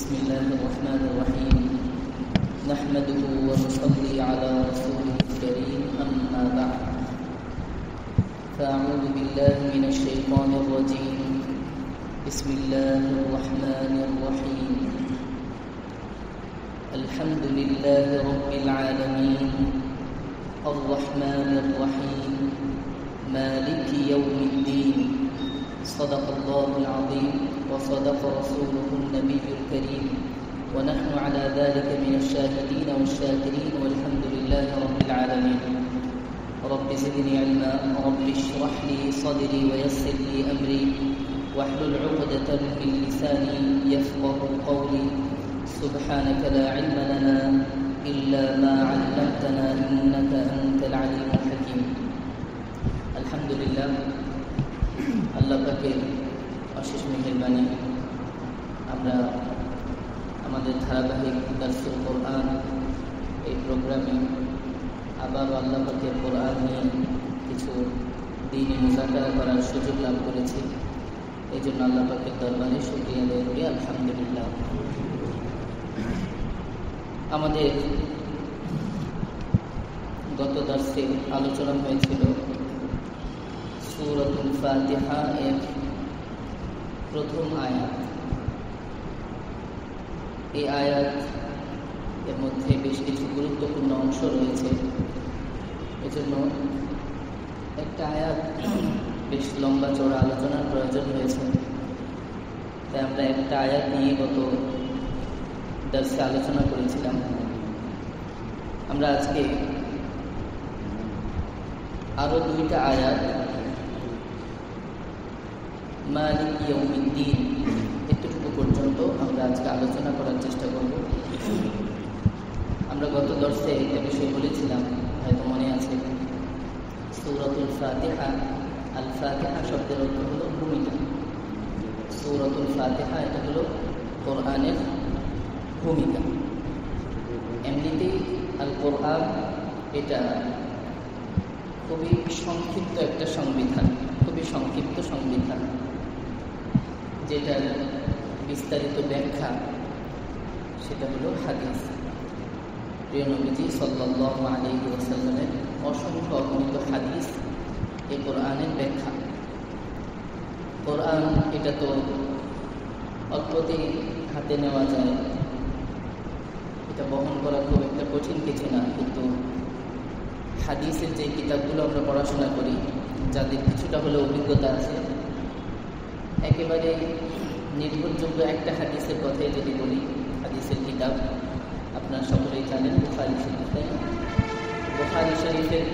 بسم الله الرحمن الرحيم نحمده ونصلي على رسوله الكريم أما بعد فأعوذ بالله من الشيطان الرجيم بسم الله الرحمن الرحيم الحمد لله رب العالمين الرحمن الرحيم مالك يوم الدين صدق الله العظيم وصدق رسوله النبي الكريم ونحن على ذلك من الشاهدين والشاكرين والحمد لله رب العالمين رب زدني علما رب اشرح لي صدري ويسر لي أمري واحلل عقدة من لساني يفقه قولي سبحانك لا علم لنا إلا ما علمتنا إنك أنت العليم الحكيم الحمد لله আল্লাহ পাকের অশেষ মেহেরবানি আমরা আমাদের ধারাবাহিক দারসুল কোরআন এই প্রোগ্রামে আবার আল্লাহ পাকের কোরআন নিয়ে কিছু দ্বীনি মুযাকারা করার সুযোগ লাভ করেছি। এই জন্য আল্লাহ পাকের দরবারে শুকরিয়া আদায় করি আলহামদুলিল্লাহ। আমাদের গত দার্সে আলোচনা হয়েছিল সূরাতুল ফাতিহা এর প্রথম আয়াত। এই আয়াত এর মধ্যে বেশ কিছু গুরুত্বপূর্ণ অংশ রয়েছে, এজন্য একটা আয়াত বেশ লম্বা চড়া আলোচনার প্রয়োজন হয়েছে। তাই আমরা একটা আয়াত নিয়ে গত দার্সে আলোচনা করেছিলাম। আমরা আজকে আরো দুইটা আয়াত মালিক ইয়াউমিদ্দিন এতটুকু পর্যন্ত আমরা আজকে আলোচনা করার চেষ্টা করব। আমরা গত দর্শে একটা বিষয় বলেছিলাম, হয়তো মনে আছে, সূরাতুল ফাতিহা, আল ফাতিহা শব্দের অর্থ হলো ভূমিকা। সূরাতুল ফাতিহা এটা হলো কোরআনের ভূমিকা। এমনিতেই আল কোরআন এটা খুবই সংক্ষিপ্ত একটা সংবিধান, খুবই সংক্ষিপ্ত সংবিধান, যেটার বিস্তারিত ব্যাখ্যা সেটা হলো হাদিস। প্রিয় নবীজি সাল্লাল্লাহু আলাইহি ওয়াসাল্লামের অসংখ্য অগণিত হাদিস এই কোরআনের ব্যাখ্যা। কোরআন এটা তো অল্পতেই হাতে নেওয়া যায়, এটা বহন করা খুব একটা কঠিন কিছু না। কিন্তু হাদিসের যে কিতাবগুলো আমরা পড়াশোনা করি, যাদের কিছুটা হলেও অভিজ্ঞতা আছে, একেবারে নির্ভরযোগ্য একটা হাদিসের কথাই যদি বলি, হাদিসের কিতাব আপনারা সকলেই জানেন বুখারী শরীফ। বুখারী শরীফের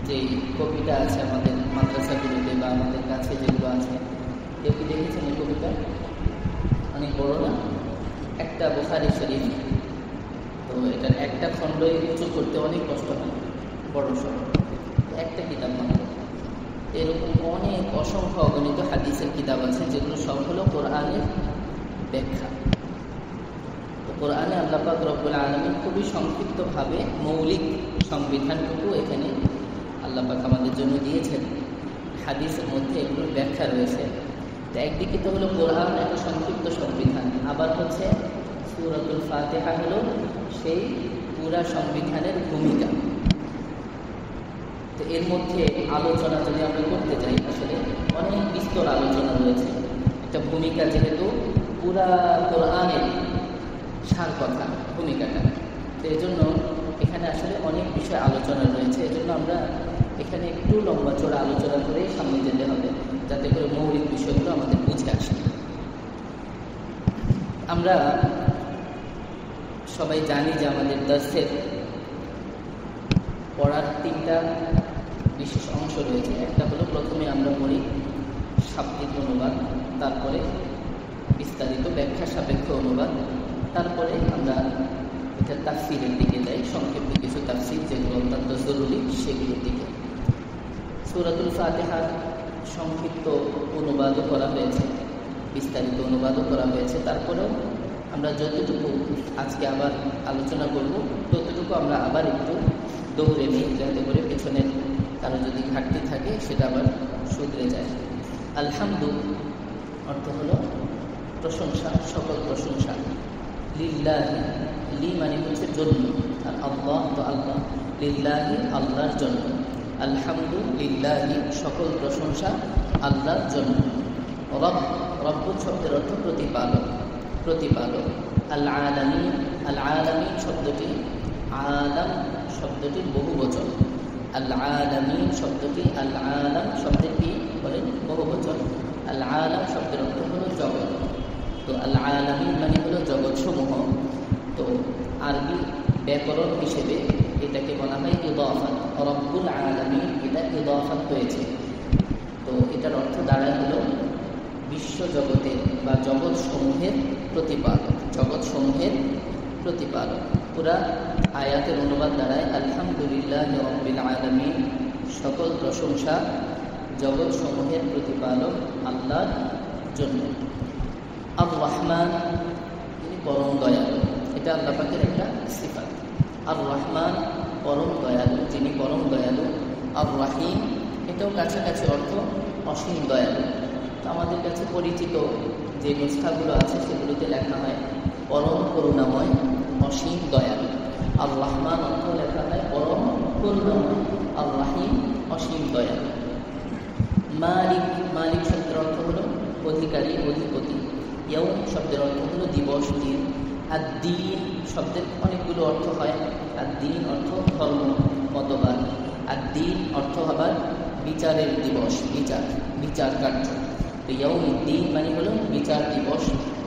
যে কবিতা আছে আমাদের মাদ্রাসাগুলোতে বা আমাদের কাছে যেগুলো আছে, কেউ কি দেখেছেন এই কবিতা? অনেক বড় না, একটা বুখারী শরীফ, তো এটার একটা খণ্ডই উঁচু করতে অনেক কষ্ট হয়, বড় সড় একটা কিতাব মাত্র। এরকম অনেক অসংখ্য অগণিত হাদিসের কিতাব আছে, যেগুলো সব হলো কোরআনের ব্যাখ্যা। তো কোরআনে আল্লাহ পাক রব্বুল আলামিন খুবই সংক্ষিপ্তভাবে মৌলিক সংবিধানটুকু এখানে আল্লাহ পাক আমাদের জন্য দিয়েছেন। হাদিসের মধ্যে এগুলোর ব্যাখ্যা রয়েছে। তো একদিকে তো হলো কোরআন একটা সংক্ষিপ্ত সংবিধান, আবার হচ্ছে সূরাতুল ফাতিহা হলো সেই পুরা সংবিধানের ভূমিকা। তো এর মধ্যে আলোচনা যদি আমরা করতে যাই, আসলে অনেক বিস্তর আলোচনা রয়েছে। একটা ভূমিকা যেহেতু পুরা কোরআনের সার কথা ভূমিকাটা, তো এই জন্য এখানে আসলে অনেক বিষয় আলোচনা রয়েছে। এই জন্য আমরা এখানে একটু লম্বা চড়া আলোচনা করে সামনে যেতে হবে, যাতে করে মৌলিক বিষয়গুলো আমাদের বুঝে আসে। আমরা সবাই জানি যে আমাদের দার্সের পড়ার তিনটা বিশেষ অংশ রয়েছে। একটা হলো প্রথমে আমরা পড়ি শাব্দিক অনুবাদ, তারপরে বিস্তারিত ব্যাখ্যা সাপেক্ষ অনুবাদ, তারপরে আমরা এটা তাফসীরের দিকে যাই, সংক্ষিপ্ত কিছু তাফসীর যেগুলো অত্যন্ত জরুরি সেগুলোর দিকে। সূরাতুল ফাতিহার সংক্ষিপ্ত অনুবাদও করা হয়েছে, বিস্তারিত অনুবাদও করা হয়েছে। তারপরেও আমরা যতটুকু আজকে আবার আলোচনা করব, ততটুকু আমরা আবার একটু দৌড়ে নিই, যাতে করে পেছনের কারো যদি ঘাটতি থাকে সেটা আবার শুধরে যায়। আলহামদু অর্থ হলো প্রশংসা, সকল প্রশংসা। লিল্লাহি, লি মানে হচ্ছে জন্য, আর আল্লাহ তো আল্লাহ, লিল্লাহি আল্লাহর জন্য, আলহামদু লিল্লাহি সকল প্রশংসা আল্লাহর জন্য, রব রব্বু শব্দের অর্থ প্রতিপালক, প্রতিপালক, আল আলামিন, আল আলামিন শব্দটি, আলাম শব্দটির বহু বচন, আল আলামিন শব্দটি, আল আলাম শব্দের কি বলেন বহু বচন, আল আলাম শব্দের অর্থ হলো জগৎ। তো আল আলামিন মানে হলো জগৎ সমূহ। তো আরবি ব্যাকরণ হিসেবে এটাকে বলা হয় ইদাফাত, রব্বুল আলামিন এটা ইদাফাত হয়েছে। তো এটার অর্থ দাঁড়ায় হলো বিশ্ব জগতের বা জগৎ সমূহের প্রতিপালক, জগৎ সমূহের প্রতিপালক। পুরা আয়াতের অনুবাদ দাঁড়ায় আলহামদুলিল্লাহ রাব্বিল আলামিন, সকল প্রশংসা জগৎ সমূহের প্রতিপালক আল্লাহর জন্য। আর রহমান, তিনি পরম দয়ালু, এটা আল্লাহ পাকের একটা সিফাত। আর রহমান পরম দয়ালু, যিনি পরম দয়ালু। আর রাহিম এটাও কাছাকাছি অর্থ অসীম দয়ালু। তো আমাদের কাছে পরিচিত যে নুসখাগুলো আছে সেগুলোতে লেখা হয় পরম করুণাময় অসীম দয়ালু। আর রহমান অর্থ লেখা হয় পরম করুণাময়, আর রাহিম অসীম দয়ালু। মালিক, মালিক শব্দের অর্থ হলো অধিকারী, অধিপতি। ইয়াউম শব্দের অর্থ হলো দিবস, দিন। আদ-দ্বীন শব্দের অনেকগুলো অর্থ হয়। আদ-দ্বীন অর্থ ধর্ম, মতবাদ। আদ-দ্বীন অর্থ আবার বিচারের দিবস, বিচার, বিচার কার্য। তো ইয়াউমুদ্দিন মানে হলো বিচার দিবস।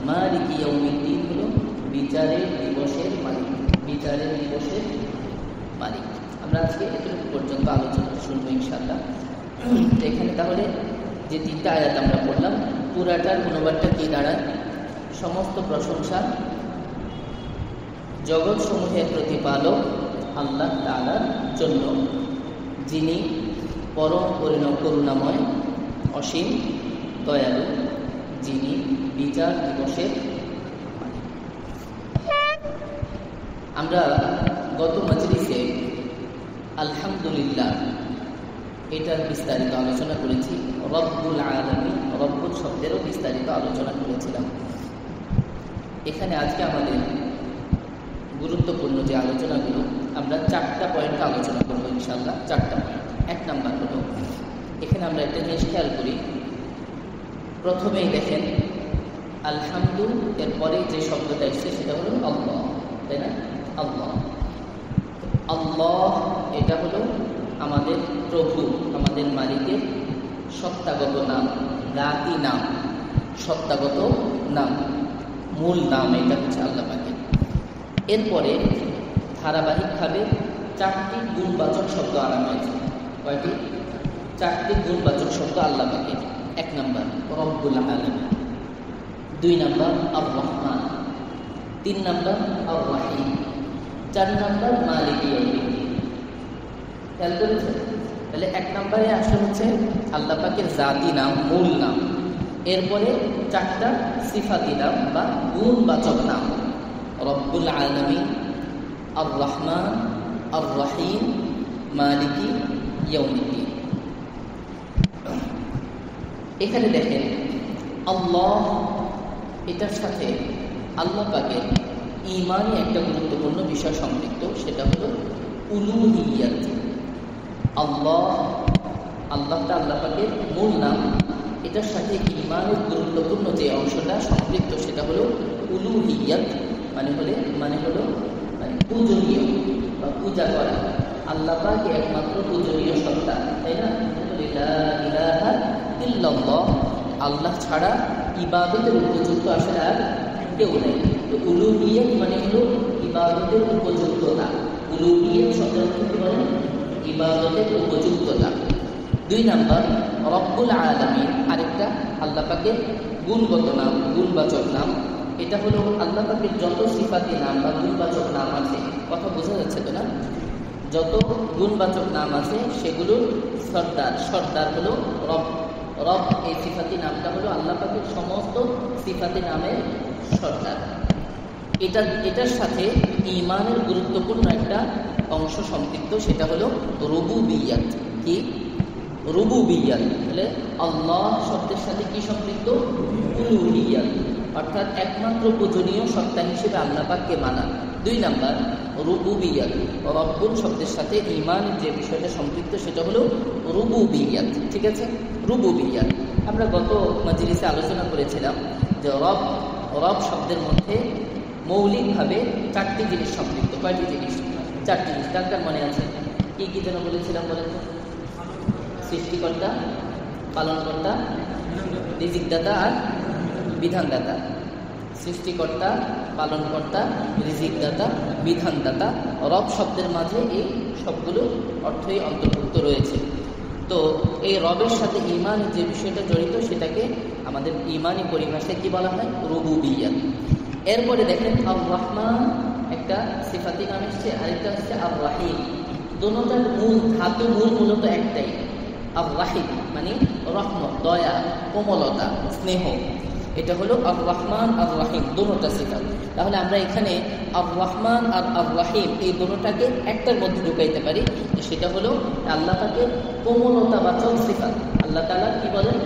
মালিক ইয়াউমিদ্দিন হলো বিচারের দিবসের মালিক, বিচারের দিবসের মালিক। আমরা আজকে এতটুকু পর্যন্ত আলোচনা শুনবো ইনশাআল্লাহ। এখানে তাহলে যে তিনটা আয়াত আমরা পড়লাম, পুরাটার অনুবাদটা কি দাঁড়ায়? সমস্ত প্রশংসা জগৎ সমূহের প্রতিপালক আল্লাহ তাআলার জন্য, যিনি পরম করুণাময় অসীম দয়ালু, যিনি বিচার দিবসের মালিক। আমরা গত মাজলিসে আলহামদুলিল্লাহ এটার বিস্তারিত আলোচনা করেছি। রব্বুল আলামিন, রব্বুল শব্দেরও বিস্তারিত আলোচনা করেছিলাম। এখানে আজকে আমাদের গুরুত্বপূর্ণ যে আলোচনাগুলো, আমরা 4টা পয়েন্ট আলোচনা করবো ইনশাআল্লাহ। 4টা পয়েন্ট। 1 নাম্বার হলো, এখানে আমরা একটা জিনিস খেয়াল করি, প্রথমেই দেখেন আলহামদু এরপরে যে শব্দটা এসছে সেটা হলো আল্লাহ, তাই না? আল্লাহ, আল্লাহ এটা হলো আমাদের প্রভু, আমাদের মালিকের সত্তাগত নাম, জাতি নাম, সত্তাগত নাম, মূল নাম এটা হচ্ছে আল্লাহ পাকের। এরপরে ধারাবাহিকভাবে 4টি গুণবাচক শব্দ আনা হয়েছে। কয়টি? 4টি গুণবাচক শব্দ আল্লাহ পাকের। 1 নাম্বার রব্বুল আলামিন, 2 নাম্বার আর রহমান, 3 নাম্বার আর রাহিম, 4 নাম্বার মালিক ইয়াউমিদ্দিন। খেয়াল করেছেন? তাহলে 1 নম্বরে আসলে হচ্ছে আল্লাহ পাকের জাতি নাম, মূল নাম। এরপরে 4টা সিফাতি নাম বা গুণবাচক নাম, রব্বুল আলামিন, আর রহমান, আর রাহিম, মালিকি ইয়াউমিদ্দিন। এখানে দেখেন আল্লাহ, এটার সাথে আল্লাহ পাকের ঈমানই একটা গুরুত্বপূর্ণ বিষয় সম্পৃক্ত, সেটা হলো উলুহিয়াত। আল্লাহ, আল্লাহটা আল্লাহ পাকের মূল নাম, এটার সাথে ঈমানের গুরুত্বপূর্ণ যে অংশটা সম্পৃক্ত সেটা হলো উলুহিয়াত, মানে হলো পূজনীয় বা পূজা করা। আল্লাহ পাক একমাত্র পূজনীয় সত্তা, তাই না? লা ইলাহা ইল্লাল্লাহ, আল্লাহ ছাড়া ইবাদতের উপযুক্ত আসলে আর কেউ নেই। তো উলুহিয়াত মানে হলো ইবাদতের উপযুক্ততা। উলুহিয়াত শব্দের অর্থ কি বলেন? ইবাদতের উপযুক্ততা। 2 নাম্বার রব্বুল আলামিন, আরেকটা আল্লাহ পাকের গুণগত নাম, গুণবাচক নাম। এটা হলো আল্লাহ পাকের যত সিফাতি নাম বা গুণবাচক নাম আছে, কথা বোঝা যাচ্ছে তো না? যত গুণবাচক নাম আছে সেগুলোর সর্দার, সর্দার হলো রব। রব এই সিফাতি নামটা হলো আল্লাহ পাকের সমস্ত সিফাতি নামের সর্দার। এটার সাথে ঈমানের গুরুত্বপূর্ণ একটা অংশ সম্পৃক্ত, সেটা হলো রুবুবিয়াত। কি? রুবুবিয়াত। তাহলে আল্লাহ শব্দের সাথে কি সম্পৃক্ত? উলুহিয়াত। অর্থাৎ একমাত্র পূজনীয় সত্তা হিসেবে আল্লাহ পাককে মানা। 2 নাম্বার রুবুবিয়াত, রব্বুল শব্দের সাথে ঈমানের যে বিষয়টা সম্পৃক্ত সেটা হলো রুবুবিয়াত। ঠিক আছে, রুবুবিয়াত আমরা গত মাজলিসে আলোচনা করেছিলাম যে রব শব্দের মধ্যে মৌলিকভাবে 4টি জিনিস সম্পৃক্ত। কয়টি জিনিস? 4টি জিনিস। ডাক্তার মনে আছে কি কি যেন বলেছিলাম বলেন তো? সৃষ্টিকর্তা, পালনকর্তা, রিজিকদাতা আর বিধানদাতা। সৃষ্টিকর্তা, পালনকর্তা, রিজিকদাতা, বিধানদাতা। রব শব্দের মাঝে এই সবগুলো অর্থই অন্তর্ভুক্ত রয়েছে। তো এই রবের সাথে ঈমানের যে বিষয়টা জড়িত সেটাকে আমাদের ঈমানি পরিভাষায় কি বলা হয়? রুবুবিয়্যাত। এরপরে দেখেন আর রহমান একটা সিফাতি নাম এসছে, আরেকটা হচ্ছে আর রাহিম। দুটোটার মূল ধাতু মূলত একটাই, আর রাহিম মানে রহমত, দয়া, কোমলতা, স্নেহ। এটা হলো আর রহমান আর রাহিম, দুটোটা সিফাত। তাহলে আমরা এখানে আর রহমান আর আর রাহিম এই দুটোটাকে একটার মধ্যে ঢুকাইতে পারি। সেটা হলো আল্লাহ তাকে কোমলতা বাচক সিফাত। আল্লাহ তাআলা কি বলেন?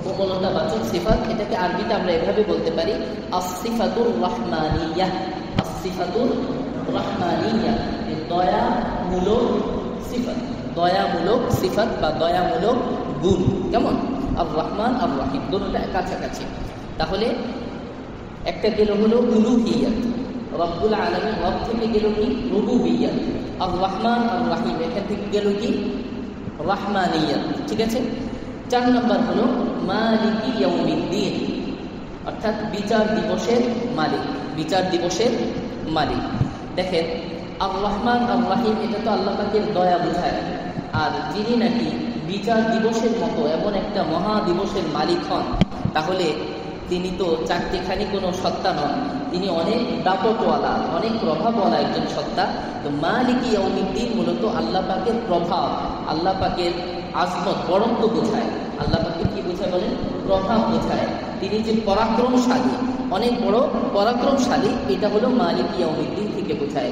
কোমলতা বাচক সিফাত। এটাকে আরবিতে আমরা এভাবে বলতে পারি আসিফাতুর রহমানিয়াহ। আসিফাতুর রহমানিয়াহ দয়ামূলক সিফাত, দয়ামূলক সিফাত বা দয়ামূলক গুণ। কেমন? আর রহমান আর রাহিম দুটোটা কাছাকাছি। তাহলে একটা গেল হলো উলুহিয়াত, রব্বুল আলামিন, রব থেকে গেল কি? রুবুবিয়াত। আর রহমান আর রাহিম এখান থেকে গেল কি? রহমানিয়াত। ঠিক আছে। 4 নম্বর হলো মালিকি ইয়াউমিদ্দিন, অর্থাৎ বিচার দিবসের মালিক, বিচার দিবসের মালিক। দেখেন আর রহমান আর রাহিম এটা তো আল্লাহ পাকের দয়া বোঝায়। আর যিনি নাকি বিচার দিবসের মতো এমন একটা মহা দিবসের মালিক হন, তাহলে তিনি তো চারটিখানি কোনো সত্তা নন, তিনি অনেক দাপটওয়ালা, অনেক প্রভাবওয়ালা একজন সত্তা। তো মালিকি ইয়াউমিদ্দিন মূলত আল্লাহ পাকের প্রভাব, আল্লাহ পাকের আজমত, বরত্ব বোঝায়। আল্লাহ পাকে কি বোঝায় বলেন? প্রভাব বোঝায়। তিনি যে পরাক্রমশালী, অনেক বড় পরাক্রমশালী, এটা হলো মালিকি ইয়াউমিদ্দিন থেকে বোঝায়।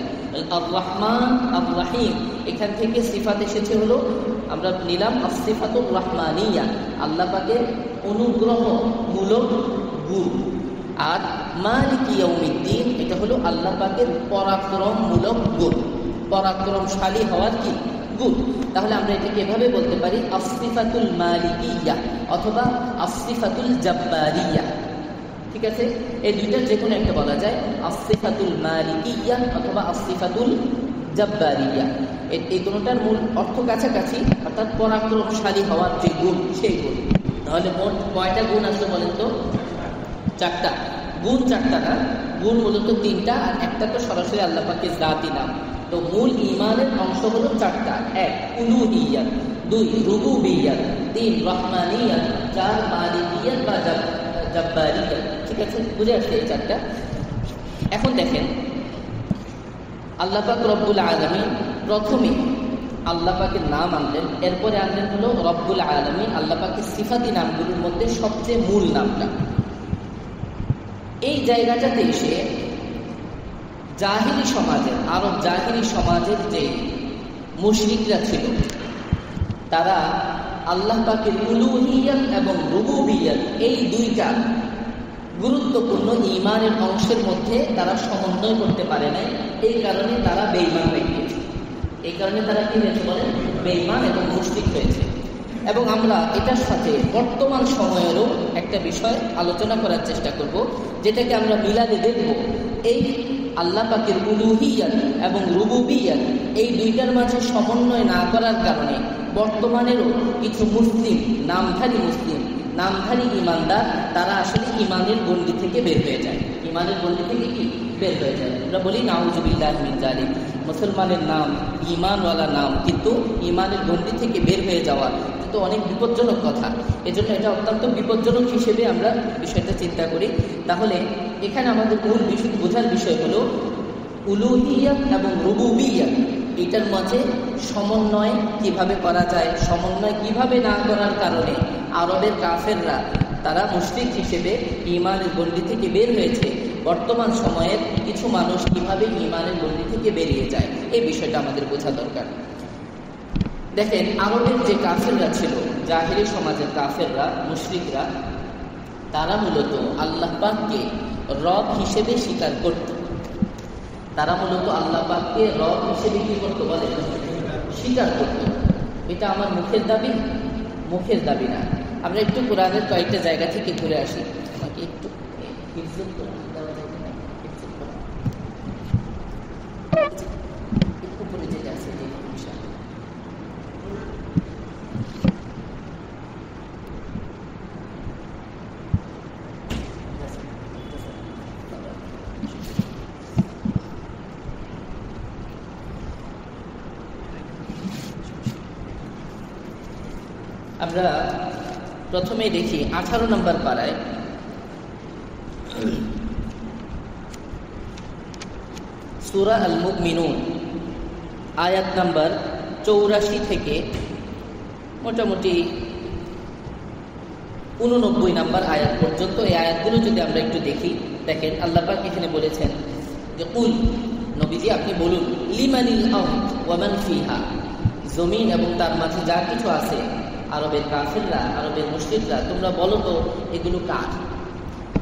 আর রহমান আর রাহিম এখান থেকে সিফাত এসেছে হলো, আমরা নিলাম আসিফাতুর রহমানিয়া, আল্লাহ পাকের অনুগ্রহমূলক গুণ। আর মালিকি ইয়াউমিদ্দিন এটা হলো আল্লাহ পাকের পরাক্রমমূলক গুণ, পরাক্রমশালী হওয়ার কি গুণ। তাহলে আমরা এটাকে এভাবে বলতে পারি আসিফাতুল মালিকিয়া অথবা আসিফাতুল জাব্বারিয়া। ঠিক আছে, এই দুইটার যে কোনো একটা বলা যায়, আসিফাতুল মালিকিয়া অথবা আসিফাতুল জাব্বারিয়া। এই দুটোটার মূল অর্থ কাছাকাছি, অর্থাৎ পরাক্রমশালী হওয়ার যে গুণ, সেই গুণ। তাহলে মোট কয়টা গুণ আসলে বলেন তো? 4টা গুণ। 4টা না, গুণ মূলত 3টা, আর একটা তো সরাসরি আল্লাহ পাকের জাতি নাম। তো মূল ঈমানের অংশ হলো 4টা। 1 উলুহিয়াত, 2 রুবুবিয়াত, 3 রহমানিয়াত, 4 মালিকিয়াত বা জাব্বারিয়াত। ঠিক আছে, বুঝে আসছে এই 4টা। এখন দেখেন আল্লাহ পাক রব্বুল আলামিন প্রথমে আল্লাহ পাকের নাম আনলেন, এরপরে আনলেন হলো রব্বুল আলামিন, আল্লাহ পাকের সিফাতি নামগুলোর মধ্যে সবচেয়ে মূল নামটা। এই জায়গাটাতে এসে জাহিলি সমাজের, আরব জাহিলি সমাজের যে মুশরিকরা ছিল, তারা আল্লাহ পাকের উলুহিয়াত এবং রুবুবিয়াত এই দুইটা গুরুত্বপূর্ণ ঈমানের অংশের মধ্যে তারা সমন্বয় করতে পারে নাই। এই কারণে তারা বেঈমান হয়ে গিয়েছে। এই কারণে তারা কি হয়েছে বলেন? বেঈমান এবং মুশরিক হয়েছে। এবং আমরা এটার সাথে বর্তমান সময়েরও একটা বিষয় আলোচনা করার চেষ্টা করব, যেটাকে আমরা মিলাদে দেখব। এই আল্লাহ পাকের উলুহিয়াত এবং রুবুবিয়াত এই দুইটার মাঝে সমন্বয় না করার কারণে বর্তমানেরও কিছু মুসলিম, নামধারী ইমানদার, তারা আসলে ইমানের গণ্ডি থেকে বের হয়ে যায়। ইমানের গণ্ডি থেকে কি বের হয়ে যায়? আমরা বলি নাউজুবিল্লাহি মিন যালিক, মুসলমানের নাম ইমানওয়ালা নাম, কিন্তু ইমানের গণ্ডি থেকে বের হয়ে যাওয়া কিন্তু অনেক বিপজ্জনক কথা। এজন্য এটা অত্যন্ত বিপজ্জনক হিসেবে আমরা বিষয়টা চিন্তা করি। তাহলে এখানে আমাদের মূল বোঝার বিষয় হলো উলুহিয়াত এবং রুবুবিয়াত, এটার মাঝে সমন্বয় কিভাবে করা যায়, সমন্বয় কিভাবে না করার কারণে আরবের কাফেররা তারা মুশরিক হিসেবে ঈমানের গণ্ডি থেকে বের হয়েছে। বর্তমান সময়ের কিছু মানুষ কিভাবে ঈমানের গণ্ডি থেকে বেরিয়ে যায়, এই বিষয়টা আমাদের বোঝা দরকার। দেখেন আরবের যে কাফেররা ছিল, জাহিলি সমাজের কাফেররা, মুশরিকরা, তারা মূলত আল্লাহ পাককে রব হিসেবে স্বীকার করত। তারা মূলত আল্লাহ পাককে রব হিসেবে কি করতো বলে? স্বীকার করত। এটা আমার মুখের দাবি? মুখের দাবি না। আমরা একটু কোরআনের কয়েকটা জায়গা থেকে ঘুরে আসি। আমাকে একটু উপরে যেটা আছে আমরা প্রথমে দেখি 18 নম্বর পারায় সূরা আল মুমিনুন আয়াত নাম্বার 84 থেকে মোটামুটি 89 নম্বর আয়াত পর্যন্ত। এই আয়াতগুলো যদি আমরা একটু দেখি, দেখেন আল্লাহ পাক এখানে বলেছেন যে কুল, নবীজি আপনি বলুন, লিমানিল আরদ ওয়া মান ফিহা, জমিন এবং তার মাঝে যা কিছু আছে, আরবের কাফিররা, আরবের মুশরিকরা, তোমরা বলো তো এগুলো কার?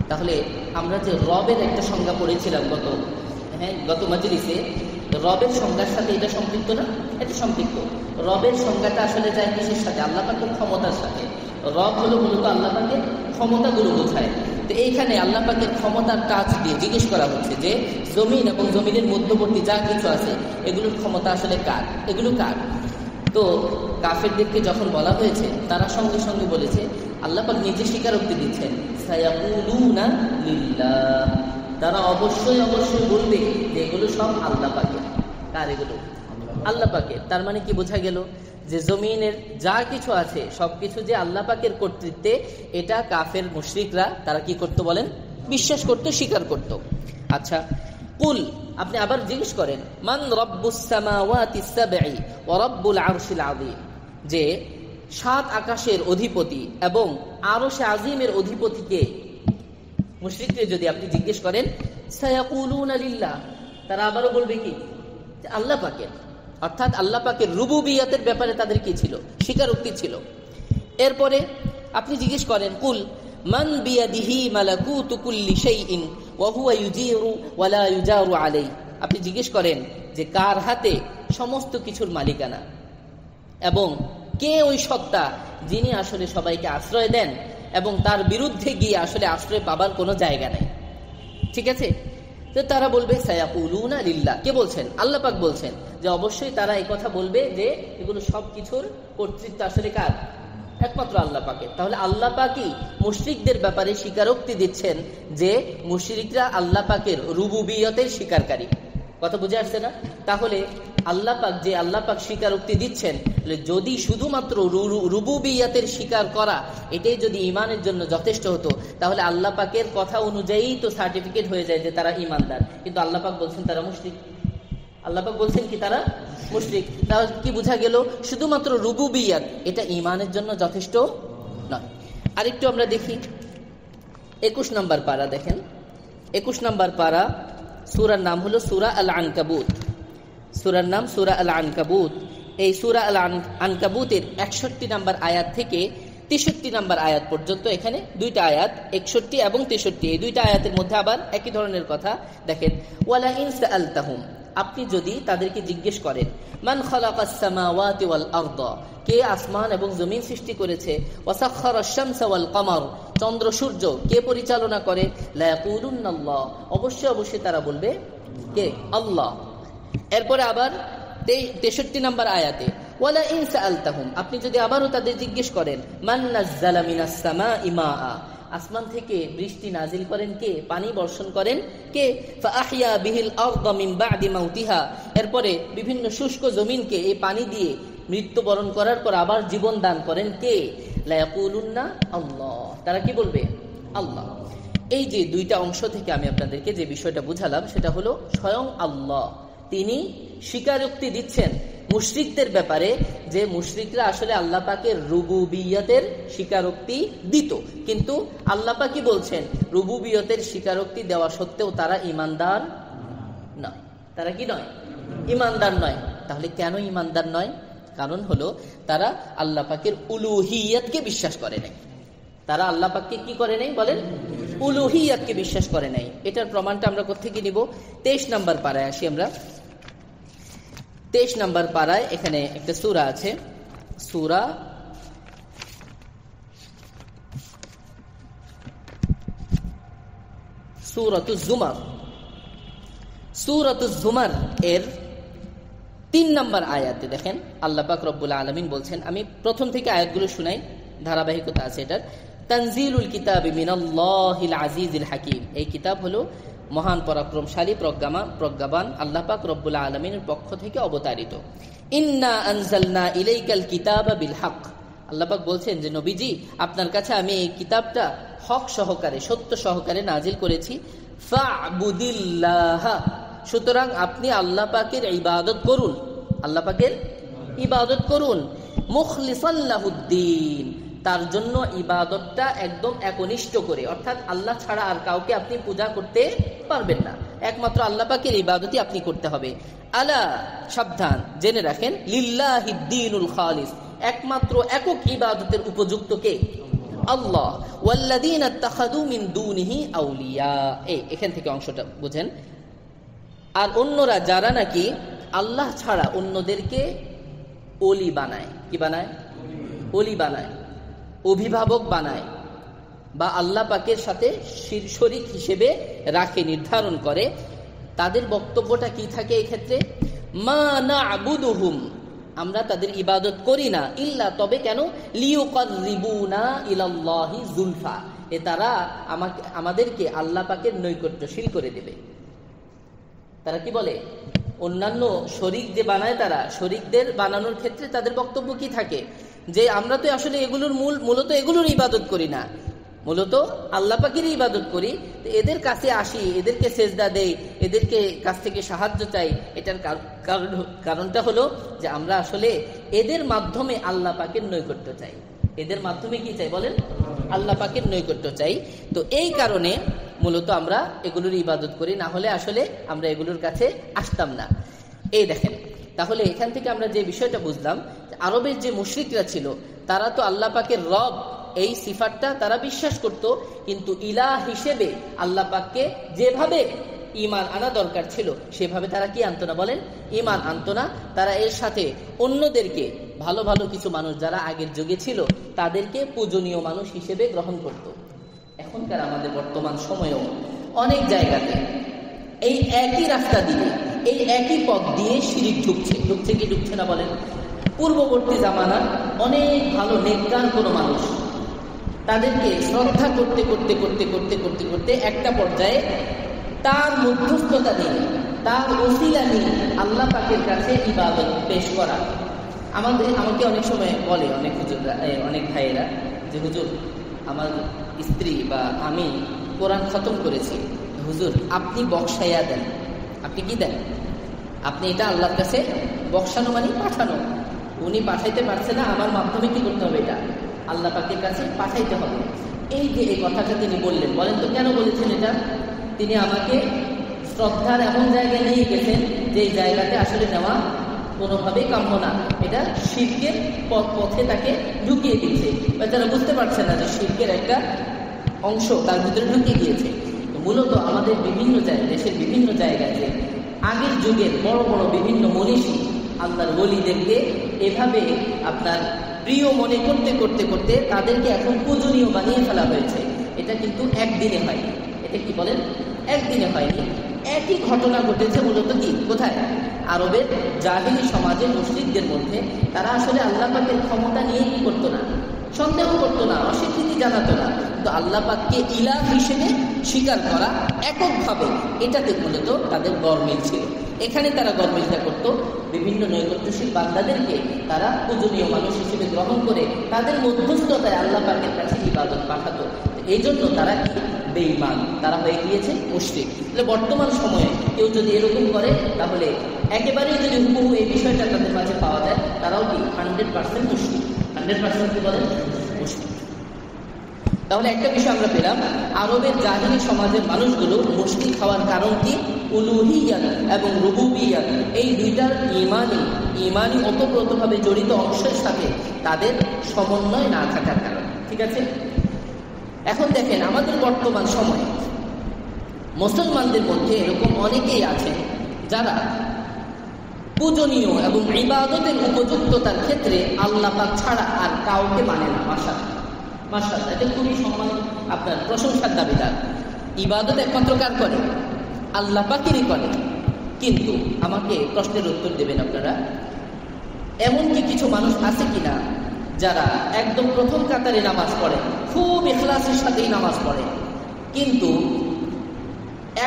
তাহলে আমরা যে রবের একটা সংজ্ঞা পড়েছিলাম গত মাজলিসে, রবের সংজ্ঞার সাথে এটা সম্পৃক্ত না? এটা সম্পৃক্ত। রবের সংজ্ঞাটা আসলে যায় কিসের সাথে? আল্লাহ পাকের ক্ষমতার সাথে। রব হলো মূলত আল্লাহ পাকের ক্ষমতাগুলো বোঝায়। তো এইখানে আল্লাহ পাকের ক্ষমতার টাচ দিয়ে জিজ্ঞেস করা হচ্ছে যে জমিন এবং জমিনের মধ্যবর্তী যা কিছু আছে এগুলোর ক্ষমতা আসলে কার? এগুলো কার? তো কাফেরদেরকে যখন বলা হয়েছে, তারা সঙ্গে সঙ্গে বলেছে, আল্লাহ পাক নিজে স্বীকারোক্তি দিচ্ছেন, সায়াকুলুনা লিল্লাহ, তারা অবশ্যই অবশ্যই বলবে যে এগুলো সব আল্লাহ পাকের। কার এগুলো? আল্লাহ পাকের। তার মানে কি বোঝা গেল? যে জমিনের যা কিছু আছে সবকিছু যে আল্লাহ পাকের কর্তৃত্বে, এটা কাফের মুশরিকরা তারা কি করতো বলেন? বিশ্বাস করতো, স্বীকার করত। আচ্ছা, কুল, আপনি আবার জিজ্ঞেস করেন, মান রব্বুস সামাওয়াতিস সাবঈ ওয়া রব্বুল আরশিল আযীম, যে 7 আকাশের অধিপতি এবং আরশে আযীমের অধিপতি কে? মুশরিকদের যদি আপনি জিজ্ঞেস করেন, সায়াকুলুনা লিল্লাহ, তারা আবারও বলবে কি? আল্লাহ পাকের। অর্থাৎ আল্লাহ পাকের রুবুবিয়তের ব্যাপারে তাদের কি ছিল? স্বীকারোক্তি ছিল। এরপরে আপনি জিজ্ঞেস করেন, কুল মান বিয়াদিহি মালাকুতু কুল্লি শাইইন ওয়া হুয়া ইউজিরু ওয়া লা ইউজারু আলাইহি, আপনি জিজ্ঞেস করেন যে কার হাতে সমস্ত কিছুর মালিকানা এবং কে ওই সত্তা যিনি আসলে সবাইকে আশ্রয় দেন এবং তার বিরুদ্ধে গিয়ে আসলে আশ্রয় পাবার কোনো জায়গা নেই। ঠিক আছে? তো তারা বলবে সায়াকুলুনা লিল্লাহ। কে বলছেন? আল্লাহ পাক বলছেন যে অবশ্যই তারা এই কথা বলবে যে এগুলো সবকিছুর কর্তৃত্ব আসলে কার? একমাত্র আল্লাহ পাকের। তাহলে আল্লাহ পাকই মুশরিকদের ব্যাপারে স্বীকারোক্তি দিচ্ছেন যে মুশরিকরা আল্লাহ পাকের রুবুবিয়তের স্বীকারকারী। কথা বুঝে আসছে না? তাহলে আল্লাহ পাক যে আল্লাহ পাক স্বীকারোক্তি দিচ্ছেন, যদি শুধুমাত্র রুবুবিয়তের স্বীকার করা এটাই যদি ঈমানের জন্য যথেষ্ট হতো, তাহলে আল্লাহ পাকের কথা অনুযায়ী তো সার্টিফিকেট হয়ে যায় যে তারা ঈমানদার। কিন্তু আল্লাহ পাক বলছেন তারা মুশরিক। আল্লাহ পাক বলছেন কি তারা মুশরিক। তাহলে কি বোঝা গেল? শুধুমাত্র রুবুবিয়ত এটা ঈমানের জন্য যথেষ্ট নয়। আরেকটু আমরা দেখি 21 নম্বর পারা। দেখেন 21 নম্বর পারা, সূরার নাম হলো সূরা আল আনকাবুত। সূরার নাম সূরা আল আনকাবুত। এই সূরা আল আনকাবুতের 61 নম্বর আয়াত থেকে 63 নম্বর আয়াত পর্যন্ত, এখানে দুইটা আয়াত 61 এবং 63, এই দুইটা আয়াতের মধ্যে আবার একই ধরনের কথা। দেখেন, ওয়ালা ইন সাআলতাহুম, আপনি যদি তাদেরকে জিজ্ঞেস করেন, মান খালাকাস সামাওয়াতি ওয়াল আরদ, কে আসমান এবং জমিন সৃষ্টি করেছে, ওয়া সাখখারাশ শামসা ওয়াল কমার, চন্দ্র সূর্য কে পরিচালনা করে, লা ইয়াকুলুন্নাল্লাহ, অবশ্যই অবশ্যই তারা বলবে কে? আল্লাহ। এরপরে আবার 63 নম্বর আয়াতে, ওয়ালা ইন সাআলতাহুম, আপনি যদি আবারও তাদের জিজ্ঞেস করেন, মান নাযালা মিনাস সামাই মাআ, আসমান থেকে বৃষ্টি নাজিল করেন কে? পানি বর্ষণ করেন কে? ফাআহইয়া বিহিল আরদ মিন বা'দি মাউতিহা, এরপরে বিভিন্ন শুষ্ক জমিনকে এই পানি দিয়ে মৃত্যুবরণ করার পর আবার জীবন দান করেন কে? লা ইয়াকুলুন্না আল্লাহ, তারা কি বলবে? আল্লাহ। এই যে দুইটা অংশ থেকে আমি আপনাদেরকে যে বিষয়টা বুঝালাম সেটা হলো স্বয়ং আল্লাহ তিনি স্বীকারোক্তি দিচ্ছেন মুশরিকদের ব্যাপারে, যে মুশরিকরা আসলে আল্লাহ পাকের রুবুবিয়তের স্বীকারোক্তি দিত, কিন্তু আল্লাহ পাকই বলছেন রুবুবিয়তের স্বীকারোক্তি দেওয়া সত্ত্বেও তারা ঈমানদার নয়। তারা কি নয়? ঈমানদার নয়। তাহলে কেন ঈমানদার নয়? কারণ হলো তারা আল্লাহ পাকের উলুহিয়তকে বিশ্বাস করে নাই। তারা আল্লাহ পাককে কি করে নাই বলেন? উলুহিয়াতকে বিশ্বাস করে নাই। এটার প্রমাণটা আমরা কোত্থেকে নিব? 23 নম্বর পারায় আসি আমরা। 23 নম্বর পারায় এখানে একটা সূরা আছে, সূরাতুজ জুমার এর 3 নম্বর আয়াতে দেখেন আল্লাহ পাক রব্বুল আলামিন বলছেন, আমি প্রথম থেকে আয়াতগুলো শুনাই, ধারাবাহিকতা আছে এটার। তানজিলুল কিতাবি মিনাল্লাহিল আজিজিল হাকিম, এই কিতাব হলো মহান পরাক্রমশালী প্রজ্ঞাবান আল্লাহ পাক রব্বুল আলামিনের পক্ষ থেকে অবতারিত। ইন্না আনজালনা ইলাইকাল কিতাবা বিল হক, আল্লাহ পাক বলছেন যে নবীজি আপনার কাছে আমি এই কিতাবটা হক সহকারে, সত্য সহকারে নাজিল করেছি। ফা'বুদিল্লাহ, সুতরাং আপনি আল্লাহ পাকের ইবাদত করুন, আল্লাহ পাকের ইবাদত করুন। মুখলিসান লাহুদ্দিন, তার জন্য ইবাদতটা একদম একনিষ্ঠ করে, অর্থাৎ আল্লাহ ছাড়া আর কাউকে আপনি পূজা করতে পারবেন না, একমাত্র আল্লাহ পাকের ইবাদতই আপনি করতে হবে। আলা, সাবধান, জেনে রাখেন, লিল্লাহিদ দীনুল খালিস, একমাত্র একক ইবাদতের উপযুক্ত কে? আল্লাহ। ওয়াল্লাযীনা ইত্তাখাযু মিন দুনিহি আউলিয়া, এখান থেকে অংশটা বুঝেন। আর অন্যরা যারা নাকি আল্লাহ ছাড়া অন্যদেরকে ওলি বানায়, কি বানায়? ওলি বানায়, অভিভাবক বানায়, বা আল্লাহ পাকের সাথে শরীক হিসেবে রাখে, নির্ধারণ করে, তাদের বক্তব্যটা কি থাকে এই ক্ষেত্রে? মা না'বুদুহুম, আমরা তাদের ইবাদত করি না, ইল্লা, তবে কেন? লিয়ুকাররিবুনা ইলাল্লাহি যুলফা, তারা আমাদেরকে আল্লাহ পাকের নৈকট্যশীল করে দেবে। তারা কি বলে? অন্যান্য শরীক যে বানায়, তারা শরীকদের বানানোর ক্ষেত্রে তাদের বক্তব্য কি থাকে? যে আমরা তো আসলে এগুলোর মূলত এগুলোর ইবাদত করি না, মূলত আল্লাহ পাকের ইবাদত করি, এদের কাছে আসি, এদেরকে সেজদা দেই, এদেরকে কাছ থেকে সাহায্য চাই। এটার কারণটা হলো যে আমরা আসলে এদের মাধ্যমে আল্লাহ পাকের নৈকট্য চাই। এদের মাধ্যমে কি চাই বলেন? আল্লাহ পাকের নৈকট্য চাই। তো এই কারণে মূলত আমরা এগুলোর ইবাদত করি, না হলে আসলে আমরা এগুলোর কাছে আসতাম না। এই দেখেন, তাহলে এখান থেকে আমরা যে বিষয়টা বুঝলাম, আরবের যে মুশরিকরা ছিল, তারা তো আল্লাহ পাকের রব, এই সিফাতটা তারা বিশ্বাস করত, কিন্তু ইলাহ হিসেবে আল্লাহ পাককে যেভাবে ঈমান আনা দরকার ছিল সেভাবে তারা কি আনতো না বলেন? ঈমান আনতো না। তারা এর সাথে অন্যদেরকে, ভালো ভালো কিছু মানুষ যারা আগের যুগে ছিল, তাদেরকে পূজনীয় মানুষ হিসেবে গ্রহণ করত। এখনকার আমাদের বর্তমান সময়েও অনেক জায়গাতে এই একই রাস্তা দিয়ে, এই একই পথ দিয়ে শিরিক ঢুকছে কি ঢুকছে না বলেন? পূর্ববর্তী জামানার অনেক ভালো নেককার কোনো মানুষ, তাদেরকে শ্রদ্ধা করতে করতে করতে করতে করতে করতে একটা পর্যায়ে তার মধ্যস্থতা নিয়ে, তার ওসিলা নিয়ে আল্লাহ পাকের কাছে ইবাদত পেশ করা। আমাকে অনেক সময় বলে অনেক হুজুররা, অনেক ভাইয়েরা, যে হুজুর আমার স্ত্রী বা আমি কোরআন খতম করেছি, হুজুর আপনি বক্সাইয়া দেন। আপনি কি দেন? আপনি এটা আল্লাহর কাছে বক্সানো মানে পাঠানো, উনি পাঠাইতে পারছে না, আমার মাধ্যমে কি করতে হবে? এটা আল্লাহ পাকের কাছে পাঠাইতে হবে। এই যে এই কথাটা তিনি বললেন, বলেন তো কেন বলেছেন এটা? তিনি আমাকে শ্রদ্ধার এমন জায়গায় নিয়ে গেছেন যে এই জায়গাতে আসলে নেওয়া কোনোভাবেই কাম্য না, এটা শিরকের পথে তাকে ঢুকিয়ে দিচ্ছে। তারা বুঝতে পারছে না যে শিরকের একটা অংশ তার ভিতরে ঢুকিয়ে গিয়েছে। মূলত আমাদের বিভিন্ন জায়গায়, দেশের বিভিন্ন জায়গায় আগের যুগের বড় বড় বিভিন্ন মনীষী আল্লাহর ওলিদেরকে এভাবে আপনার প্রিয় মনে করতে করতে করতে তাদেরকে এখন পূজনীয় বানিয়ে ফেলা হয়েছে। এটা কিন্তু একদিনে হয়নি। এটা কি বলেন? একদিনে হয়নি। একই ঘটনা ঘটেছে মূলত কি, কোথায়? আরবের জাহিলি সমাজে মুশরিকদের মধ্যে। তারা আসলে আল্লাহ পাকের ক্ষমতা নিয়ে কি করতো না? সন্দেহ করতো না, অস্বীকৃতি জানাতো না, কিন্তু আল্লাহ পাককে ইলাহ হিসেবে স্বীকার করা এককভাবে, এটাতে মূলত তাদের গরমিল ছিল। এখানে তারা গরমিলটা করতো, বিভিন্ন নৈকট্যশীল বান্দাদেরকে তারা পূজনীয় মানুষ হিসেবে গ্রহণ করে তাদের মধ্যস্থতায় আল্লাহ পাকের কাছে ইবাদত পাঠাতো। এই জন্য তারা কি? বেঈমান, তারা হয়ে গিয়েছে মুশরিক। তাহলে বর্তমান সময়ে কেউ যদি এরকম করে, তাহলে একেবারেই যদি হুবহু এই বিষয়টা তাদের মাঝে পাওয়া যায়, তারাও কি 100% মুশরিক। 100% কি বলেন? মুশরিক। তাহলে একটা বিষয় আমরা পেলাম, আরবের জাহিলি সমাজের মানুষগুলো মুশরিক হওয়ার কারণ কি? উলুহিয়াত এবং রুবুবিয়াত, এই দুইটার ইমানি ওতপ্রোতভাবে জড়িত অংশের সাথে তাদের সমন্বয় না থাকার কারণে। ঠিক আছে? এখন দেখেন আমাদের বর্তমান সময়ে মুসলমানদের মধ্যে এরকম অনেকেই আছেন যারা পূজনীয় এবং ইবাদতের উপযুক্ততার ক্ষেত্রে আল্লাহ পাক ছাড়া আর কাউকে মানে না। মাশাআল্লাহ, এটা খুবই সম্মান, আপনার প্রশংসার দাবিদার। ইবাদত একমাত্র কার করে? আল্লাহ পাকেরই করে। কিন্তু আমাকে প্রশ্নের উত্তর দেবেন আপনারা, এমনকি কিছু মানুষ আছে কিনা যারা একদম প্রথম কাতারে নামাজ পড়ে, খুব ইখলাসের সাথেই নামাজ পড়ে, কিন্তু